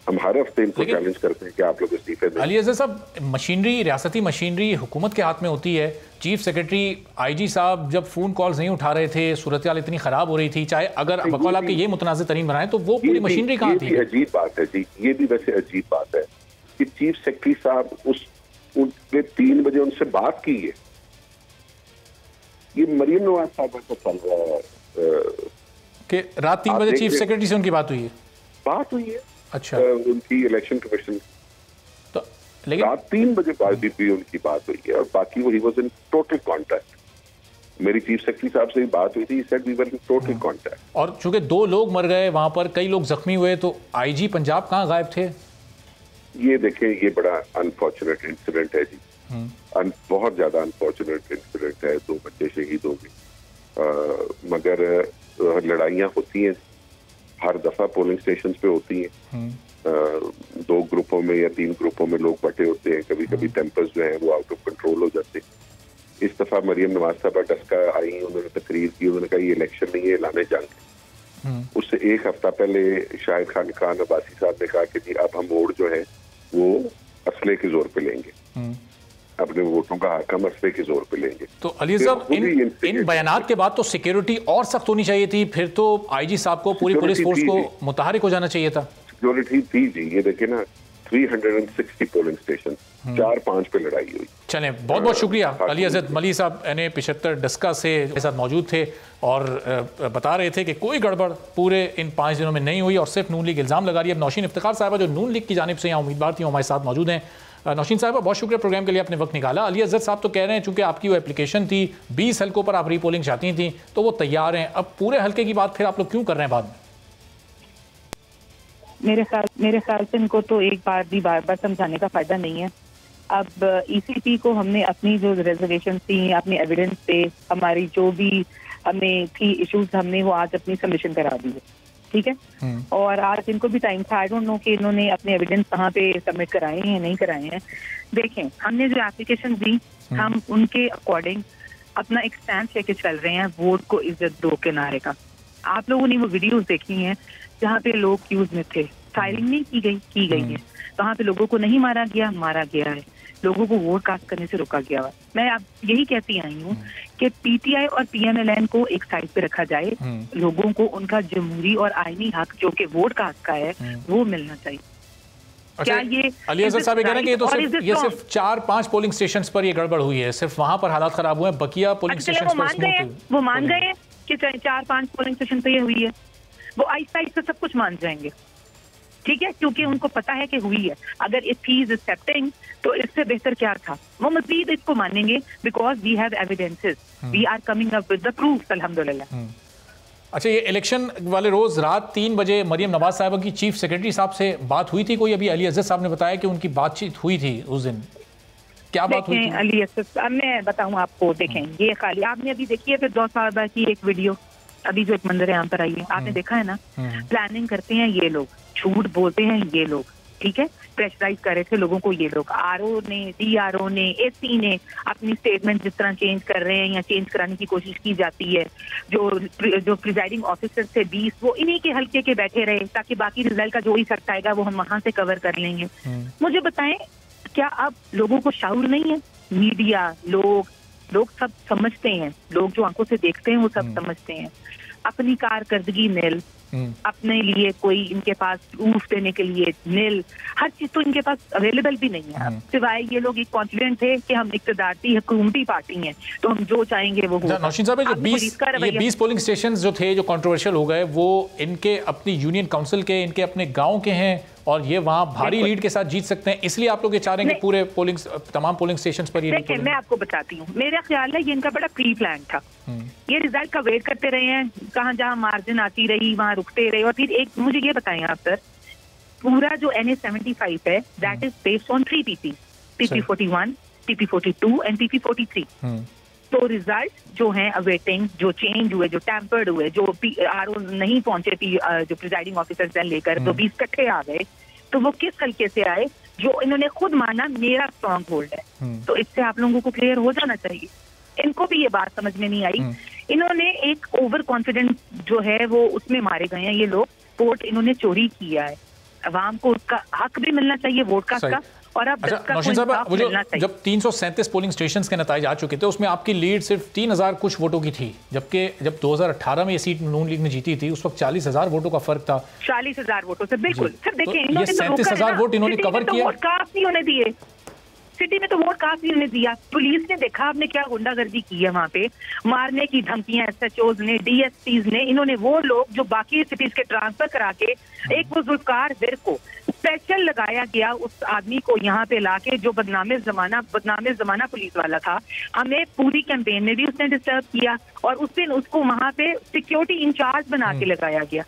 हम हर हफ्ते इनको चैलेंज करते हैं कि आप लोग इस्तीफे दें। अली अज़हर साहब, मशीनरी, रियासती मशीनरी हुकूमत के हाथ में होती है। चीफ सेक्रेटरी आईजी साहब जब फोन कॉल्स नहीं उठा रहे थे, सूरत हाल इतनी खराब हो रही थी, चाहे अगर बकौल आपके ये मुतनाज़ तरीन बनाए तो वो पूरी मशीनरी कहाँ थी? अजीब बात है जी, ये भी वैसे अजीब बात है कि चीफ सेक्रेटरी साहब उनने 3 बजे उनसे बात की है। ये मरियम नवाज साहब को चल रहा है कि रात 3 बजे चीफ सेक्रेटरी से उनकी बात हुई है? बात हुई है। अच्छा। उनकी इलेक्शन कमीशन तो लेकिन रात 3 बजे बाद भी उनकी बात हुई है और बाकी वो he was in total contact. मेरी चीफ सेक्रेटरी साहब से बात हुई थी, said we were in total contact. और चूंकि 2 लोग मर गए वहां पर, कई लोग जख्मी हुए, तो आईजी पंजाब कहाँ गायब थे? ये देखें, ये बड़ा अनफॉर्चुनेट इंसिडेंट है जी, बहुत ज्यादा अनफॉर्चुनेट इंसिडेंट है। 2 बच्चे शहीद हो गए, मगर लड़ाइयाँ होती हैं, हर दफा पोलिंग स्टेशन पे होती हैं। 2 ग्रुपों में या 3 ग्रुपों में लोग बटे होते हैं, कभी कभी टेम्पर्स जो हैं वो आउट ऑफ कंट्रोल हो जाते हैं। इस दफा मरियम नवाज साहब डस्का आई, उन्होंने तकरीर की, उन्होंने कहा ये इलेक्शन नहीं है, ऐलान जंग। उससे 1 हफ्ता पहले शाहिद खान अब्बासी साहब ने कहा कि जी अब हम वोट जो है वो असले के जोर पे लेंगे, अपने वोटों का हक हम असले के जोर पे लेंगे। तो अली साहब, इन बयानात के बाद तो सिक्योरिटी और सख्त होनी चाहिए थी, फिर तो आईजी साहब को, पूरी पुलिस फोर्स को मुतहरिक हो जाना चाहिए था। सिक्योरिटी थी जी, ये देखे ना 360 पोलिंग स्टेशन, 4-5 पे लड़ाई हुई। चलें, बहुत बहुत शुक्रिया। अली अज़हर मली साहब यानी 75 डस्का से मेरे साथ मौजूद थे और बता रहे थे कि कोई गड़बड़ पूरे इन 5 दिनों में नहीं हुई और सिर्फ नून लीग इल्ज़ाम लगा रही है। अब नौशीन इफ्तिखार साहबा जो नून लीग की जानिब से यहाँ उम्मीदवार थी, हमारे साथ मौजूद हैं। नौशीन साहब बहुत शुक्रिया प्रोग्राम के लिए आपने वक्त निकाला। अली अजहर साहब तो कह रहे हैं चूंकि आपकी वो एप्लीकेशन थी 20 हल्कों पर आप रीपोलिंग चाहती थी तो वो तैयार हैं, अब पूरे हल्के की बात फिर आप लोग क्यों कर रहे हैं बाद में? मेरे ख्याल से इनको तो एक बार बार समझाने का फायदा नहीं है। अब ईसीपी को हमने अपनी जो रिजर्वेशन थी, अपनी एविडेंस पे हमारी जो भी हमें थी इश्यूज, हमने वो आज अपनी सबमिशन करा दी है, ठीक है। और आज इनको भी टाइम था, आई डोंट नो कि इन्होंने अपने एविडेंस कहाँ पे सबमिट कराए हैं नहीं कराए हैं। देखें, हमने जो एप्लीकेशन दी हम उनके अकॉर्डिंग अपना एक स्टैंड लेके चल रहे हैं, वोट को इज्जत दो के नारे का। आप लोगों ने वो वीडियोस देखी हैं जहाँ पे लोग क्यूज में थे, फायरिंग नहीं की गई है, वहाँ पे लोगों को नहीं मारा गया है, लोगों को वोट कास्ट करने से रोका गया है। मैं अब यही कहती आई हूँ कि पीटीआई और पीएमएलएन को एक साइड पे रखा जाए, लोगों को उनका जमहूरी और आईनी हक जो कि वोट कास्ट का है वो मिलना चाहिए। क्या ये अली अजहर साहब कह रहे हैं कि ये सिर्फ 4-5 पोलिंग स्टेशन पर ये गड़बड़ हुई है, सिर्फ वहां पर हालात खराब हुए हैं, बकिया पोलिंग स्टेशन वो मान गए कि 4-5 पोलिंग स्टेशन पे ये हुई है, वो आहिस्ता आहिस्ता सब कुछ मान जाएंगे, ठीक है, क्योंकि उनको पता है कि हुई है। अगर इफ ही इज एक्सेप्टिंग तो इससे बेहतर क्या था, वो मजीद इसको मानेंगे because we have evidences, we are coming up with the proof अल्हम्दुलिल्लाह। अच्छा, ये इलेक्शन वाले रोज रात 3 बजे मरियम नवाज साहब की चीफ सेक्रेटरी साहब से बात हुई थी कोई? अभी अली अजहर साहब ने बताया कि उनकी बातचीत हुई थी उस दिन, क्या बात हुई थी? अली अजहर, अब मैं बताऊं आपको, देखें ये खाली आपने अभी देखी है फिरदौस साहबा की एक वीडियो, अभी जो एक मंजर यहाँ पर आई है, आपने देखा है ना? प्लानिंग करते हैं ये लोग, झूठ बोलते हैं ये लोग, ठीक है, प्रेशराइज कर रहे थे लोगों को ये लोग, आरओ ने, डीआरओ ने, एससी ने अपनी स्टेटमेंट जिस तरह चेंज कर रहे हैं या चेंज कराने की कोशिश की जाती है। जो प्रिजाइडिंग ऑफिसर थे 20, वो इन्हीं के हल्के के बैठे रहे ताकि बाकी रिजल्ट का जो ही सख्त आएगा वो हम वहां से कवर कर लेंगे। मुझे बताएं, क्या अब लोगों को शाऊर नहीं है? मीडिया, लोग सब समझते हैं, लोग जो आंखों से देखते हैं वो सब समझते हैं। अपनी कारकर्दगी नील, अपने लिए कोई इनके पास प्रूफ देने के लिए नील, हर चीज तो इनके पास अवेलेबल भी नहीं है, सिवाय ये लोग एक कॉन्फिडेंट थे कि हम इक्तदारी हुकूमती पार्टी हैं तो हम जो चाहेंगे वो होगा। नौशीन साहब, जो 20 पोलिंग स्टेशन जो थे जो कंट्रोवर्शियल हो गए, वो इनके अपनी यूनियन काउंसिल के, इनके अपने गाँव के हैं और ये वहाँ भारी लीड के साथ जीत सकते हैं, इसलिए आप लोग ये चाह रहे हैं कि पूरे तमाम पोलिंग स्टेशन पर ये? देखिए, मैं आपको बताती हूँ, मेरा ख्याल है ये इनका बड़ा प्री प्लान था। ये रिजल्ट का वेट करते रहे हैं, कहाँ जहाँ मार्जिन आती रही वहाँ रुकते रहे। और फिर एक मुझे ये बताएं आप सर, पूरा जो NA-75 है that is based on 3 PP, PP-41, PP-42 and PP-43। तो रिजल्ट जो हैं अवेटिंग, जो चेंज हुए, जो टैम्पर्ड हुए, जो आरओ नहीं पहुंचे जो प्रिजाइडिंग ऑफिसर से लेकर, तो 20 इकट्ठे आ गए, तो वो किस हल्के से आए? जो इन्होंने खुद माना मेरा स्ट्रॉन्ग होल्ड है। तो इससे आप लोगों को क्लियर हो जाना चाहिए। इनको भी ये बात समझ में नहीं आई, इन्होंने एक ओवर कॉन्फिडेंस जो है वो उसमें मारे गए हैं ये लोग। वोट इन्होंने चोरी किया है, अवाम को उसका हक भी मिलना चाहिए वोट कास्ट का। और अब नौशीन साहब, जब 337 पोलिंग स्टेशन के नतीजे आ चुके थे उसमें आपकी लीड सिर्फ 3000 कुछ वोटों की थी, जबकि जब 2018 में ये सीट नून लीग ने जीती थी उस वक्त 40,000 वोटों का फर्क था। 40,000 वोटों से, बिल्कुल सर। देखिए, ये 37,000 वोट इन्होंने कवर किया, कास्ट नहीं होने दिए सिटी में, तो वोट कास्ट नहीं होने दिया। पुलिस ने देखा आपने क्या गुंडागर्दी की है वहाँ पे, मारने की धमकियां SHOs ने, DSPs ने, इन्होंने वो लोग जो बाकी सिटीज के ट्रांसफर करा के, एक वो जुल्फकार विर को स्पेशल लगाया गया उस आदमी को यहाँ पे लाके, जो बदनामे जमाना पुलिस वाला था। हमें पूरी कैंपेन में भी उसने डिस्टर्ब किया और उस दिन उसको वहाँ पे सिक्योरिटी इंचार्ज बना के लगाया गया।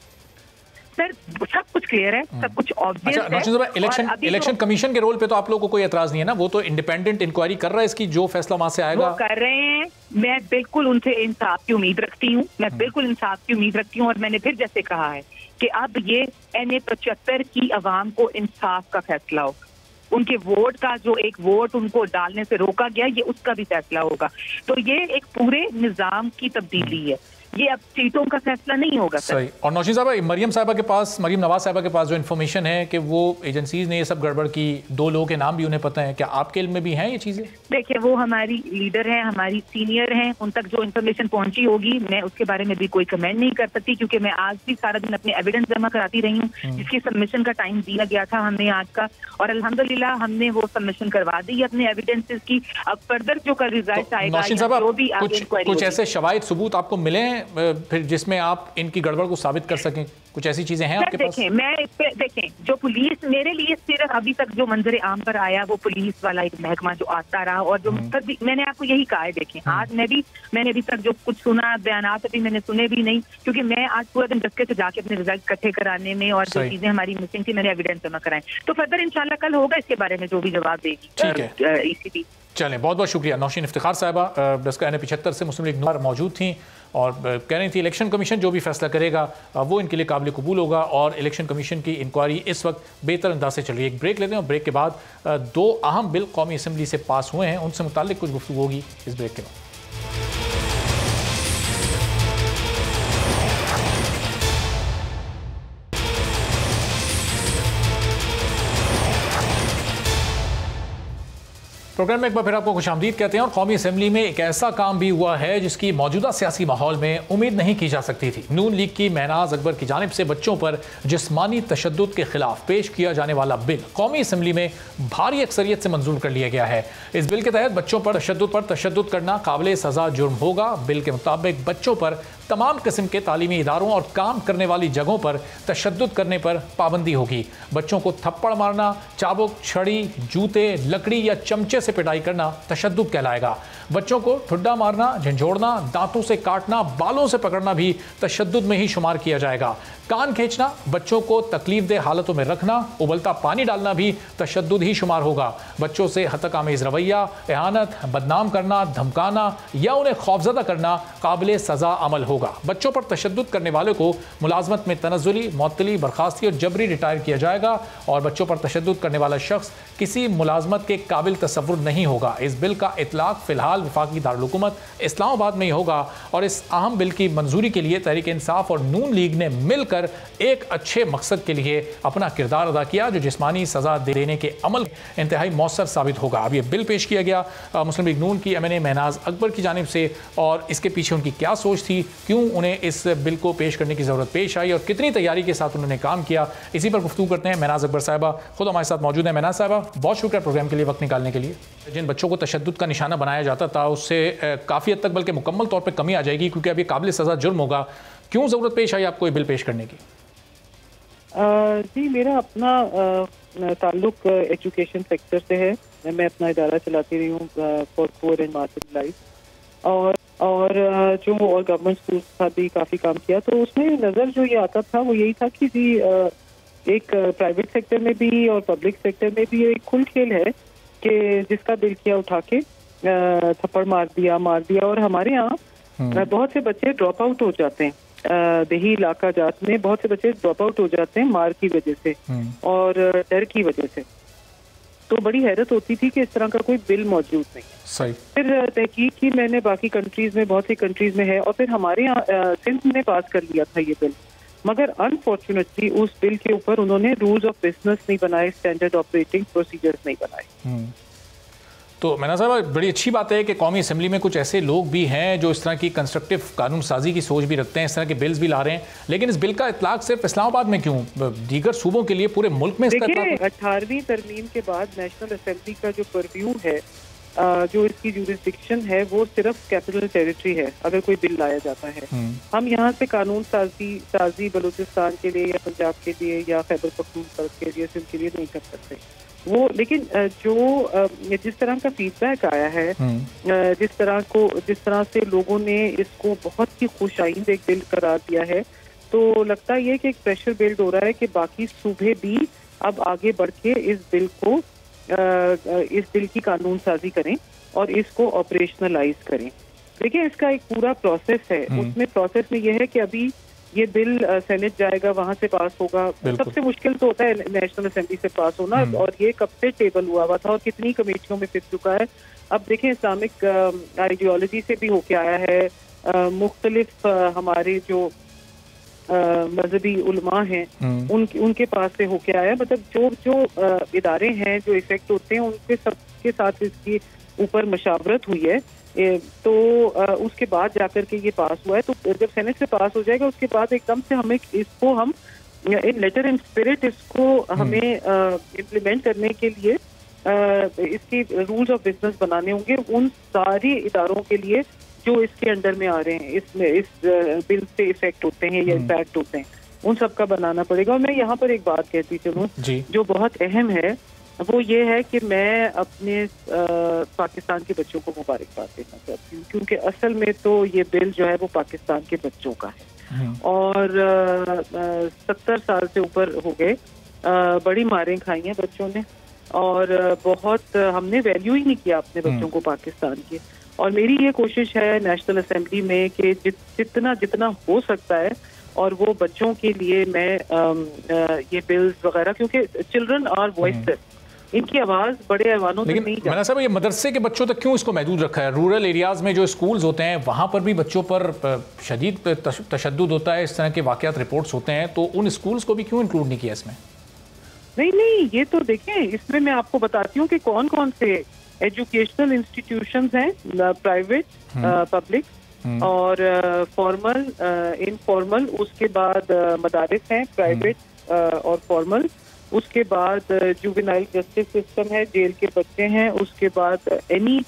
सर, सब कुछ क्लियर है, सब कुछ ऑब्वियस है। इलेक्शन कमीशन के रोल पे तो आप लोगों को कोई एतराज नहीं है ना? वो तो इंडिपेंडेंट इंक्वायरी कर रहा है, इसकी जो फैसला वहां से आएगा वो कर रहे हैं। मैं बिल्कुल उनसे इंसाफ की उम्मीद रखती हूँ, और मैंने फिर जैसे कहा है कि अब ये NA-75 की अवाम को इंसाफ का फैसला हो। उनके वोट का जो एक वोट उनको डालने से रोका गया, ये उसका भी फैसला होगा। तो ये एक पूरे निजाम की तब्दीली है, ये अब सीटों का फैसला नहीं होगा। सही। और नौशीन साहब, मरियम नवाज साहबा के पास जो इन्फॉर्मेशन है कि वो एजेंसीज ने ये सब गड़बड़ की, 2 लोगों के नाम भी उन्हें पता है, क्या आपके इल्म में भी हैं ये चीजें? देखिए, वो हमारी लीडर हैं, हमारी सीनियर हैं, उन तक जो इन्फॉर्मेशन पहुंची होगी मैं उसके बारे में भी कोई कमेंट नहीं कर सकती, क्योंकि मैं आज भी सारा दिन अपने एविडेंस जमा कराती रही हूँ, जिसकी सबमिशन का टाइम दिया गया था हमें आज का, और अल्हम्दुलिल्लाह हमने वो सबमिशन करवा दी अपने एविडेंसेस की। अब फर्दर जो कल रिजल्ट आएगा, कुछ ऐसे शवाहिद सबूत आपको मिले हैं फिर जिसमें आप इनकी गड़बड़ को साबित कर सकें? कुछ ऐसी चीजें हैं आपके पास? देखें, मैं इस पे देखें, जो पुलिस मेरे लिए सिर्फ अभी तक जो मंजर आम पर आया वो पुलिस वाला एक महकमा जो आता रहा, और जो मैंने आपको यही कहा है। देखें, आज मैंने अभी तक जो कुछ सुना, बयानात अभी मैंने सुने भी नहीं, क्योंकि मैं आज पूरा दिन डस्के से जाके अपने रिजल्ट इकट्ठे कराने में और जो चीजें हमारी मिसिंग थी मैंने एविडेंस जमा कराए। तो फर्दर इंशाल्लाह कल होगा इसके बारे में जो भी जवाब देगी ECB। चलें, बहुत बहुत शुक्रिया। नौशीन इफ्तिखार साहिबा डस्का N75 से मुस्लिम लीग नून मौजूद थी और कह रही थी इलेक्शन कमीशन जो भी फैसला करेगा वो इनके लिए काबिल कबूल होगा, और इलेक्शन कमीशन की इंक्वायरी इस वक्त बेहतर अंदाज से चल रही है। एक ब्रेक लेते हैं और ब्रेक के बाद 2 अहम बिल कौमी असम्बली से पास हुए हैं, उनसे मुताल्लिक कुछ गुफ्तगू होगी इस ब्रेक के बाद। प्रोग्राम में एक बार फिर आपको खुशामदीद कहते हैं। और कौमी असम्बली में एक ऐसा काम भी हुआ है जिसकी मौजूदा सियासी माहौल में उम्मीद नहीं की जा सकती थी। नून लीग की महनाज अकबर की जानिब से बच्चों पर जिस्मानी तशद्दुद के खिलाफ पेश किया जाने वाला बिल कौमी असम्बली में भारी अक्सरियत से मंजूर कर लिया गया है। इस बिल के तहत बच्चों पर तशद्दुद करना काबिल सजा जुर्म होगा। बिल के मुताबिक बच्चों पर तमाम किस्म के तालीमी इदारों और काम करने वाली जगहों पर तशद्दुद करने पर पाबंदी होगी। बच्चों को थप्पड़ मारना, चाबुक, छड़ी, जूते, लकड़ी या चमचे से पिटाई करना तशद्दुद कहलाएगा। बच्चों को ठुड्डा मारना, झंझोड़ना, दांतों से काटना, बालों से पकड़ना भी तशद्दुद में ही शुमार किया जाएगा। कान खींचना, बच्चों को तकलीफदेह हालतों में रखना, उबलता पानी डालना भी तशद्दुद ही शुमार होगा। बच्चों से हतक आमेज रवैया, एहानत, बदनाम करना, धमकाना या उन्हें खौफजदा करना काबिल सजा अमल होगा। बच्चों पर तशद्दुद करने वाले को मुलाजमत में तनज़्ज़ुली, मुअत्तली, बर्खास्ती और जबरी रिटायर किया जाएगा, और बच्चों पर तशद्दुद करने वाला शख्स किसी मुलाजमत के काबिल तसव्वुर नहीं होगा। इस बिल का इतलाक फिलहाल वफाकी दारुल हुकूमत इस्लामाबाद में ही होगा, और इस अहम बिल की मंजूरी के लिए तहरीक इंसाफ और नून लीग ने मिलकर एक अच्छे मकसद के लिए अपना किरदार अदा किया, जो जिस्मानी सजा देने के अमल इंतहाई मौसर साबित होगा। अब यह बिल पेश किया गया मुस्लिम लीग नून की MNA महनाज अकबर की जानिब से, और इसके पीछे उनकी क्या सोच थी, क्यों उन्हें इस बिल को पेश करने की ज़रूरत पेश आई और कितनी तैयारी के साथ उन्होंने काम किया, इसी पर गुफ्तगू करते हैं। महनाज अकबर साहिबा खुद हमारे साथ मौजूद है। महनाज साहिबा, बहुत शुक्रिया प्रोग्राम के लिए वक्त निकालने के लिए। जिन बच्चों को तशद्दुद का निशाना बनाया जाता था उससे काफ़ी हद तक बल्कि मुकम्मल तौर पर कमी आ जाएगी, क्योंकि अभी काबिल सज़ा जुर्म होगा। क्यों ज़रूरत पेश आई आपको ये बिल पेश करने की? जी, मेरा अपना ताल्लुक एजुकेशन सेक्टर से है। मैं अपना इदारा चलाती रही हूँ फॉर पुअर एंड मार्जिनलाइज्ड, और जो और गवर्नमेंट स्कूल का भी काफ़ी काम किया। तो उसमें नज़र जो ये आता था वो यही था कि जी एक प्राइवेट सेक्टर में भी और पब्लिक सेक्टर में भी एक खुल खेल है कि जिसका दिल किया उठा के थप्पड़ मार दिया। और हमारे यहाँ बहुत से बच्चे ड्रॉप आउट हो जाते हैं। देही इलाका जात में बहुत से बच्चे ड्रॉप आउट हो जाते हैं मार की वजह से और डर की वजह से। तो बड़ी हैरत होती थी कि इस तरह का कोई बिल मौजूद नहीं है। सही। फिर तहकीक की मैंने, बाकी कंट्रीज में, बहुत सी कंट्रीज में है, और फिर हमारे यहाँ सिंध ने पास कर लिया था ये बिल। मगर अनफॉर्चुनेटली उस बिल के ऊपर उन्होंने रूल्स ऑफ बिजनेस नहीं बनाए, स्टैंडर्ड ऑपरेटिंग प्रोसीजर्स नहीं बनाए। तो मैना साहब, बड़ी अच्छी बात है कि कौमी असम्बली में कुछ ऐसे लोग भी हैं जो इस तरह की कंस्ट्रक्टिव कानून साजी की सोच भी रखते हैं, इस तरह के बिल्स भी ला रहे हैं। लेकिन इस बिल का इतलाक सिर्फ इस्लामाबाद में क्यों, दीगर सूबों के लिए पूरे मुल्क में इसका इतलाक? 18वीं तरमीम के बाद नेशनल असम्बली का जो परव्यू है, जो इसकी जुरिस्डिक्शन है, वो सिर्फ कैपिटल टेरिटरी है अगर कोई बिल लाया जाता है। हम यहाँ से कानून साजी बलूचिस्तान के लिए या पंजाब के लिए या खैबर पख्तूनख्वा के लिए, सिंध के लिए नहीं कर सकते वो। लेकिन जो जिस तरह का फीडबैक आया है, जिस तरह से लोगों ने इसको बहुत ही खुशाइंद एक बिल करार दिया है, तो लगता है कि एक प्रेशर बिल्ड हो रहा है कि बाकी सूबे भी अब आगे बढ़ के इस बिल की कानून साजी करें और इसको ऑपरेशनलाइज करें। देखिए, इसका एक पूरा प्रोसेस है। उसमें प्रोसेस में यह है कि अभी ये बिल सेनेट जाएगा, वहां से पास होगा। सबसे मुश्किल तो होता है नेशनल असेंबली से पास होना, और ये कब से टेबल हुआ था और कितनी कमेटियों में फिर चुका है। अब देखें, इस्लामिक आइडियोलॉजी से भी होके आया है, मुख्तलिफ हमारे जो मजहबी उलमा हैं उनके पास से होके आया। मतलब जो इदारे हैं जो इफेक्ट होते हैं उनके सबके साथ इसकी ऊपर मशावरत हुई है, तो उसके बाद जाकर के ये पास हुआ है। तो जब सेनेट से पास हो जाएगा उसके बाद एकदम से हम इन लेटर इन स्पिरिट इसको हमें इम्प्लीमेंट करने के लिए इसकी रूल्स ऑफ बिजनेस बनाने होंगे उन सारे इदारों के लिए जो इसके अंडर में आ रहे हैं, इसमें इस बिल से इफेक्ट होते हैं या इम्पैक्ट होते हैं, उन सब का बनाना पड़ेगा। और मैं यहाँ पर एक बात कहती चलूँ जो बहुत अहम है, वो ये है कि मैं अपने पाकिस्तान के बच्चों को मुबारकबाद देना चाहती हूँ, क्योंकि असल में तो ये बिल जो है वो पाकिस्तान के बच्चों का है। और 70 साल से ऊपर हो गए, बड़ी मारें खाई हैं बच्चों ने, और बहुत हमने वैल्यू ही नहीं किया अपने बच्चों को पाकिस्तान की। और मेरी ये कोशिश है नेशनल असेंबली में कि जितना जितना हो सकता है, और वो बच्चों के लिए मैं ये बिल्स वगैरह, क्योंकि चिल्ड्रन आर वॉइसलेस, इनकी आवाज बड़े ऐवानों तक नहीं जाती। मैंने साहब ये मदरसे के बच्चों तक क्यों इसको महदूद रखा है? रूरल एरियाज में जो स्कूल्स होते हैं वहाँ पर भी बच्चों पर शदीद तशद्दुद होता है, इस तरह के वाक़यात रिपोर्ट्स होते हैं, तो उन स्कूल्स को भी क्यों इंक्लूड नहीं किया इसमें? नहीं, ये तो देखें, इसमें मैं आपको बताती हूँ कि कौन कौन से एजुकेशनल इंस्टीट्यूशंस हैं, प्राइवेट, पब्लिक और फॉर्मल, इनफॉर्मल, उसके बाद मदारिस हैं प्राइवेट और फॉर्मल, उसके बाद जुवेनाइल जस्टिस सिस्टम है, जेल के बच्चे हैं, उसके बाद एनी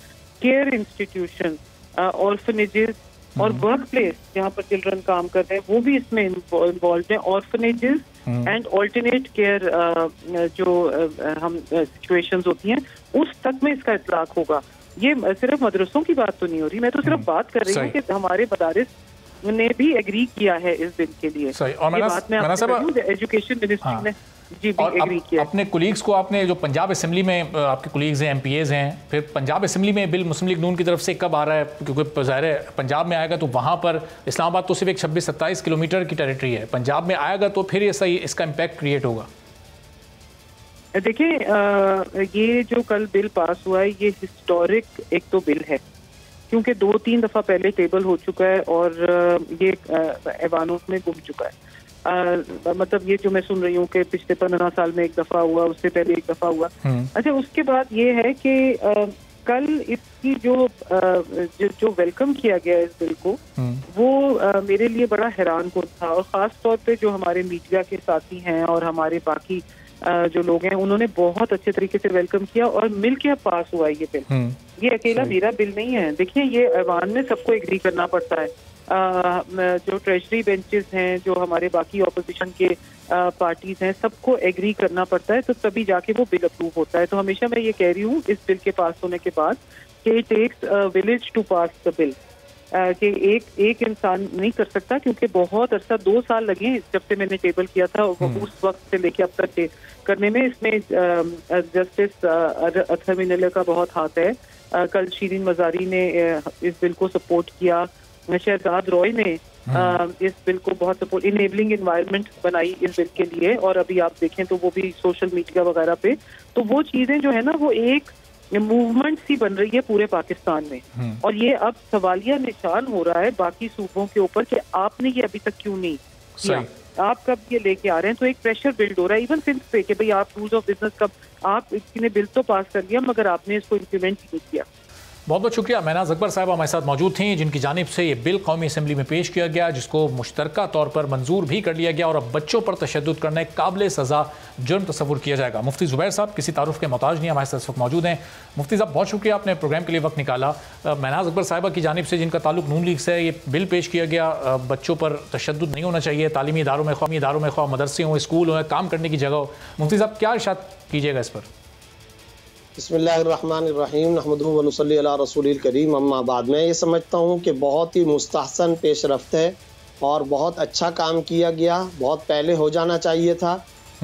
केयर इंस्टीट्यूशन, ऑर्फनेजेस और वर्क प्लेस जहाँ पर चिल्ड्रन काम कर रहे हैं, वो भी इसमें इन्वॉल्व हैं। ऑर्फनेजेस एंड ऑल्टरनेट केयर जो हम सिचुएशंस होती हैं, उस तक में इसका इतलाक होगा। ये सिर्फ मदरसों की बात तो नहीं हो रही, मैं तो सिर्फ बात कर रही हूँ कि हमारे मदारिस ने भी एग्री किया है इस बिल के लिए। और एजुकेशन मिनिस्ट्री ने जी भी एग्री किया। अपने कुलीग्स को आपने, जो पंजाब असेंबली में आपके कुलीग्स हैं, MPAs हैं, फिर पंजाब असेंबली में बिल मुस्लिम लीग नून की तरफ से कब आ रहा है? क्योंकि ज़ाहिर है पंजाब में आएगा तो वहाँ पर इस्लामाबाद तो सिर्फ एक 26-27 किलोमीटर की टेरिटरी है, पंजाब में आएगा तो फिर ये सही इसका इम्पैक्ट क्रिएट होगा। देखिए, ये जो कल बिल पास हुआ है, ये हिस्टोरिक एक तो बिल है, क्योंकि 2-3 दफ़ा पहले टेबल हो चुका है और ये ऐवानों में घूम चुका है। मतलब ये जो मैं सुन रही हूँ कि पिछले 15 साल में एक दफ़ा हुआ, उससे पहले एक दफ़ा हुआ। अच्छा, उसके बाद ये है कि कल इसकी जो वेलकम किया गया इस बिल को, वो मेरे लिए बड़ा हैरान कुन था। और ख़ास तौर पे जो हमारे मीडिया के साथी हैं और हमारे बाकी जो लोग हैं, उन्होंने बहुत अच्छे तरीके से वेलकम किया और मिल के पास हुआ ये बिल। ये अकेला मेरा बिल नहीं है। देखिए, ये ऐवान में सबको एग्री करना पड़ता है। जो ट्रेजरी बेंचेस हैं, जो हमारे बाकी ऑपोजिशन के पार्टीज हैं, सबको एग्री करना पड़ता है, तो तभी जाके वो बिल अप्रूव होता है। तो हमेशा मैं ये कह रही हूँ इस बिल के पास होने के बाद कि it takes village to pass the bill, कि एक इंसान नहीं कर सकता, क्योंकि बहुत अर्सा 2 साल लगे जब से मैंने टेबल किया था, उस वक्त से लेके अब तक करने में। इसमें जस्टिस अतहर मिनल्ला का बहुत हाथ है। कल शीरीन मजारी ने इस बिल को सपोर्ट किया, शहजाद रॉय ने इस बिल को बहुत सपोर्ट, इनेबलिंग एनवायरनमेंट बनाई इस बिल के लिए। और अभी आप देखें तो वो भी सोशल मीडिया वगैरह पे, तो वो चीजें जो है ना, वो एक मूवमेंट सी बन रही है पूरे पाकिस्तान में। और ये अब सवालिया निशान हो रहा है बाकी सूबों के ऊपर कि आपने ये अभी तक क्यों नहीं किया, आप कब ये लेके आ रहे हैं। तो एक प्रेशर बिल्ड हो रहा है इवन सिंस पे कि भाई आप रूल्स ऑफ बिजनेस कब, आप इसने बिल तो पास कर लिया मगर आपने इसको इम्प्लीमेंट नहीं किया। बहुत बहुत शुक्रिया। महनाज अकबर साहब हमारे साथ मौजूद थी, जिनकी जानिब से ये बिल कौमी असम्बली में पेश किया गया, जिसको मुश्तरका तौर पर मंजूर भी कर लिया गया और अब बच्चों पर तशद्दुद करना एक काबिल सज़ा जुर्म तस्वुर किया जाएगा। मुफ्ती ज़ुबैर साहब किसी तारुफ के मोहताज नहीं, हमारे साथ इस वक्त मौजूद हैं। मुफ्ती साहब, बहुत शुक्रिया, आपने प्रोग्राम के लिए वक्त निकाला। महनाज अकबर साहिबा की जानिब से, जिनका ताल्लुक नून लीग से है, ये बिल पेश किया गया, बच्चों पर तशद्दुद नहीं होना चाहिए, तालीमी इदारों में ख्वाह मदरसे हों, स्कूल हों, काम करने की जगह हो। मुफ्ती साहब, क्या इरशाद कीजिएगा इस पर? बिस्मिल्लाहिर्रहमानिर्रहीम, नहमदुहु व नुसल्ली अला रसूलिल करीम, अम्मा बाद। मैं ये समझता हूँ कि बहुत ही मुस्तहसन पेशरफ्त है और बहुत अच्छा काम किया गया, बहुत पहले हो जाना चाहिए था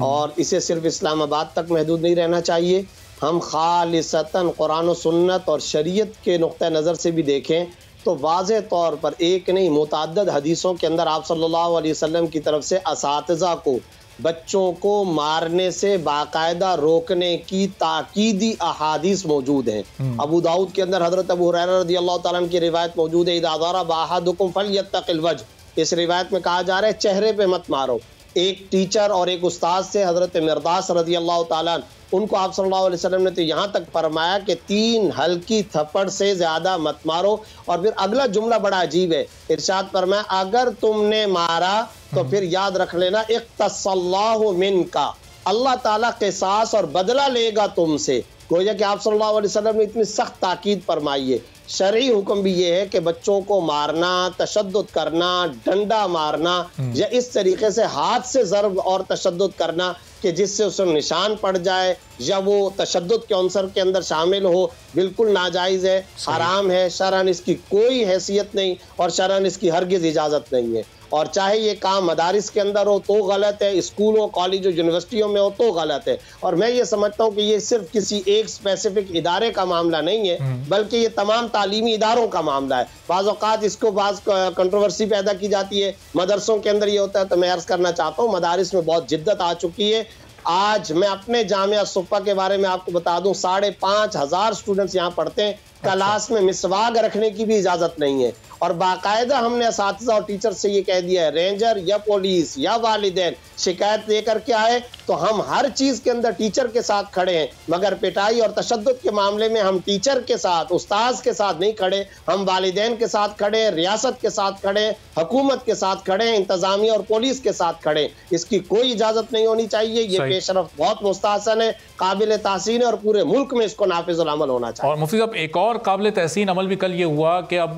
और इसे सिर्फ इस्लामाबाद तक महदूद नहीं रहना चाहिए। हम खालिसतन कुरान और सुन्नत और शरीयत के नुक्ता नज़र से भी देखें तो वाज़े तौर पर एक नहीं मुतअद्दिद हदीसों के अंदर आप सल्लल्लाहु अलैहि वसल्लम की तरफ से असातिज़ा को बच्चों को मारने से बाकायदा रोकने की ताकीदी अहादीस मौजूद हैं। अबू दाऊद के अंदर हज़रत अबू हुरैरा रज़ियल्लाहु तआला अन्हु की रिवायत मौजूद है, इज़ा ज़रबा अहदुकुम फल्यत्तक़िल वज्ह। इस रिवायत में कहा जा रहा है चेहरे पे मत मारो। एक टीचर और एक उस्ताद से हज़रत मिर्दास रज़ियल्लाहु तआला अन्हु, उनको आप सल्लल्लाहु अलैहि वसल्लम ने तो यहाँ तक फरमाया कि 3 हल्की थप्पड़ से ज़्यादा मत मारो। और फिर अगला जुमला बड़ा अजीब है, इरशाद फरमाया अगर तुमने मारा तो फिर याद रख लेना इक़्तसल्लाहु मिनका, अल्लाह ताला क़िसास और बदला लेगा तुमसे। गोया कि आप सल्लल्लाहु अलैहि वसल्लम ने इतनी सख्त ताकीद फरमाई है। शरई हुक्म भी ये है कि बच्चों को मारना, तशद्दुद करना, डंडा मारना या इस तरीके से हाथ से ज़र्ब और तशद्दुद करना कि जिससे उसे निशान पड़ जाए या वो तशद्दुद के अंसर के अंदर शामिल हो, बिल्कुल नाजायज़ है, हराम है। शरअन इसकी कोई हैसियत नहीं और शरअन इसकी हरगिज़ इजाज़त नहीं है। और चाहे ये काम मदारिस के अंदर हो तो गलत है, स्कूलों, कॉलेजों, यूनिवर्सिटियों में हो तो गलत है। और मैं ये समझता हूँ कि ये सिर्फ किसी एक स्पेसिफिक इदारे का मामला नहीं है, बल्कि ये तमाम तालीमी इदारों का मामला है। बाज़ औक़ात इसको बाज़ कंट्रोवर्सी पैदा की जाती है, मदरसों के अंदर ये होता है। तो मैं अर्ज़ करना चाहता हूँ मदारिस में बहुत जिद्दत आ चुकी है। आज मैं अपने जामिया सुफ़ा के बारे में आपको बता दूं, 5,500 स्टूडेंट्स यहाँ पढ़ते हैं। क्लास में मिसवाक रखने की भी इजाजत नहीं है और बाकायदा हमने असातिज़ा और टीचर से ये कह दिया है, रेंजर या पुलिस या वालिदैन शिकायत लेकर के आए तो हम हर चीज के अंदर टीचर के साथ खड़े हैं, मगर पिटाई और तशद्दुद के मामले में हम टीचर के साथ, उस्ताद के साथ नहीं खड़े। हम वालिदैन के साथ खड़े हैं, रियासत के साथ खड़े हैं, हुकूमत के साथ खड़े हैं, इंतजामिया और पुलिस के साथ खड़े हैं। इसकी कोई इजाजत नहीं होनी चाहिए। ये पेशरफ बहुत मुस्तहसन है, काबिल तहसीन है और पूरे मुल्क में इसको नाफिजुल अमल होना चाहिए। और मुफ्ती साहब, एक और काबिल तहसीन अमल भी कल ये हुआ कि अब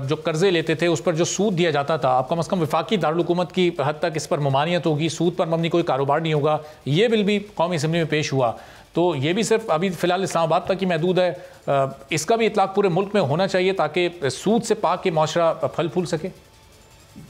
जो कर्जे लेते थे उस पर जो सूद दिया जाता था, अब कम से कम वफाकी दारुल हुकूमत की हद तक इस पर ममानियत होगी, सूद पर मबनी कोई कारोबार नहीं होगा। ये बिल भी कौमी असम्बली में पेश हुआ। तो ये भी सिर्फ अभी फ़िलहाल इस्लामाबाद तक ही महदूद है, इसका भी इतलाक़ पूरे मुल्क में होना चाहिए ताकि सूद से पाक के माशरा फल फूल सके।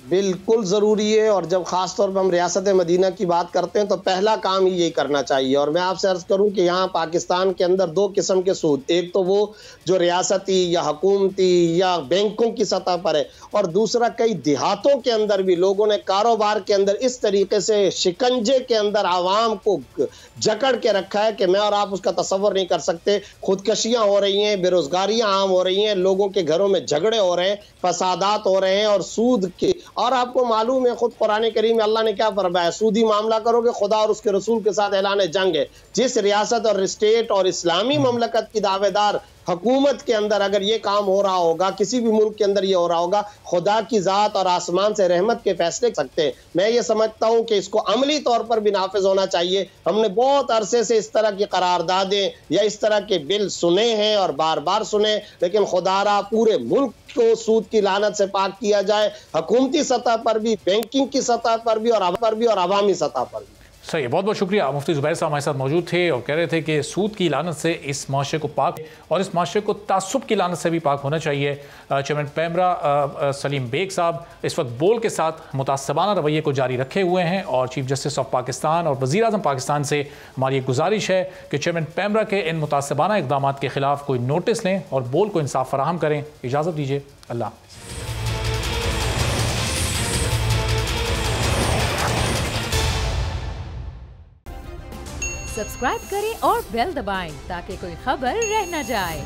बिल्कुल ज़रूरी है। और जब ख़ास तौर पर हम रियासत मदीना की बात करते हैं तो पहला काम ही यही करना चाहिए। और मैं आपसे अर्ज़ करूं कि यहाँ पाकिस्तान के अंदर दो किस्म के सूद, एक तो वो जो रियासती या हुकूमती या बैंकों की सतह पर है, और दूसरा कई देहातों के अंदर भी लोगों ने कारोबार के अंदर इस तरीके से शिकंजे के अंदर आवाम को जकड़ के रखा है कि मैं और आप उसका तसव्वुर नहीं कर सकते। खुदकशियाँ हो रही हैं, बेरोज़गारियाँ आम हो रही हैं, लोगों के घरों में झगड़े हो रहे हैं, फसादात हो रहे हैं और सूद के। और आपको मालूम है खुद कुरान करीम में अल्लाह ने क्या फरमाया, सूदी मामला करोगे खुदा और उसके रसूल के साथ ऐलान जंग है। जिस रियासत और स्टेट और इस्लामी ममलकत की दावेदार हुकूमत के अंदर अगर ये काम हो रहा होगा, किसी भी मुल्क के अंदर ये हो रहा होगा, खुदा की ज़ात और आसमान से रहमत के फैसले सकते हैं। मैं ये समझता हूँ कि इसको अमली तौर पर भी नाफिज होना चाहिए। हमने बहुत अरसे से इस तरह की करारदादें या इस तरह के बिल सुने हैं और बार बार सुने, लेकिन खुदारा पूरे मुल्क को सूद की लानत से पाक किया जाए, हुकूमती सतह पर भी, बैंकिंग की सतह पर भी और अवामी सतह पर भी। सही, बहुत बहुत शुक्रिया। मुफ्ती ज़ुबैर साहब हमारे साथ मौजूद थे और कह रहे थे कि सूद की लानत से इस माशरे को पाक और इस माशरे को तासुब की लानत से भी पाक होना चाहिए। चेयरमैन पैमरा सलीम बेग साहब इस वक्त बोल के साथ मुतासबाना रवैये को जारी रखे हुए हैं और चीफ जस्टिस ऑफ पाकिस्तान और वज़ीर आज़म पाकिस्तान से हमारी एक गुजारिश है कि चेयरमैन पैमरा के इन मुतासबाना इक़दामात के ख़िलाफ़ कोई नोटिस लें और बोल को इंसाफ फराहम करें। इजाज़त दीजिए, अल्लाह। सब्सक्राइब करें और बेल दबाएं ताकि कोई खबर रह न जाए।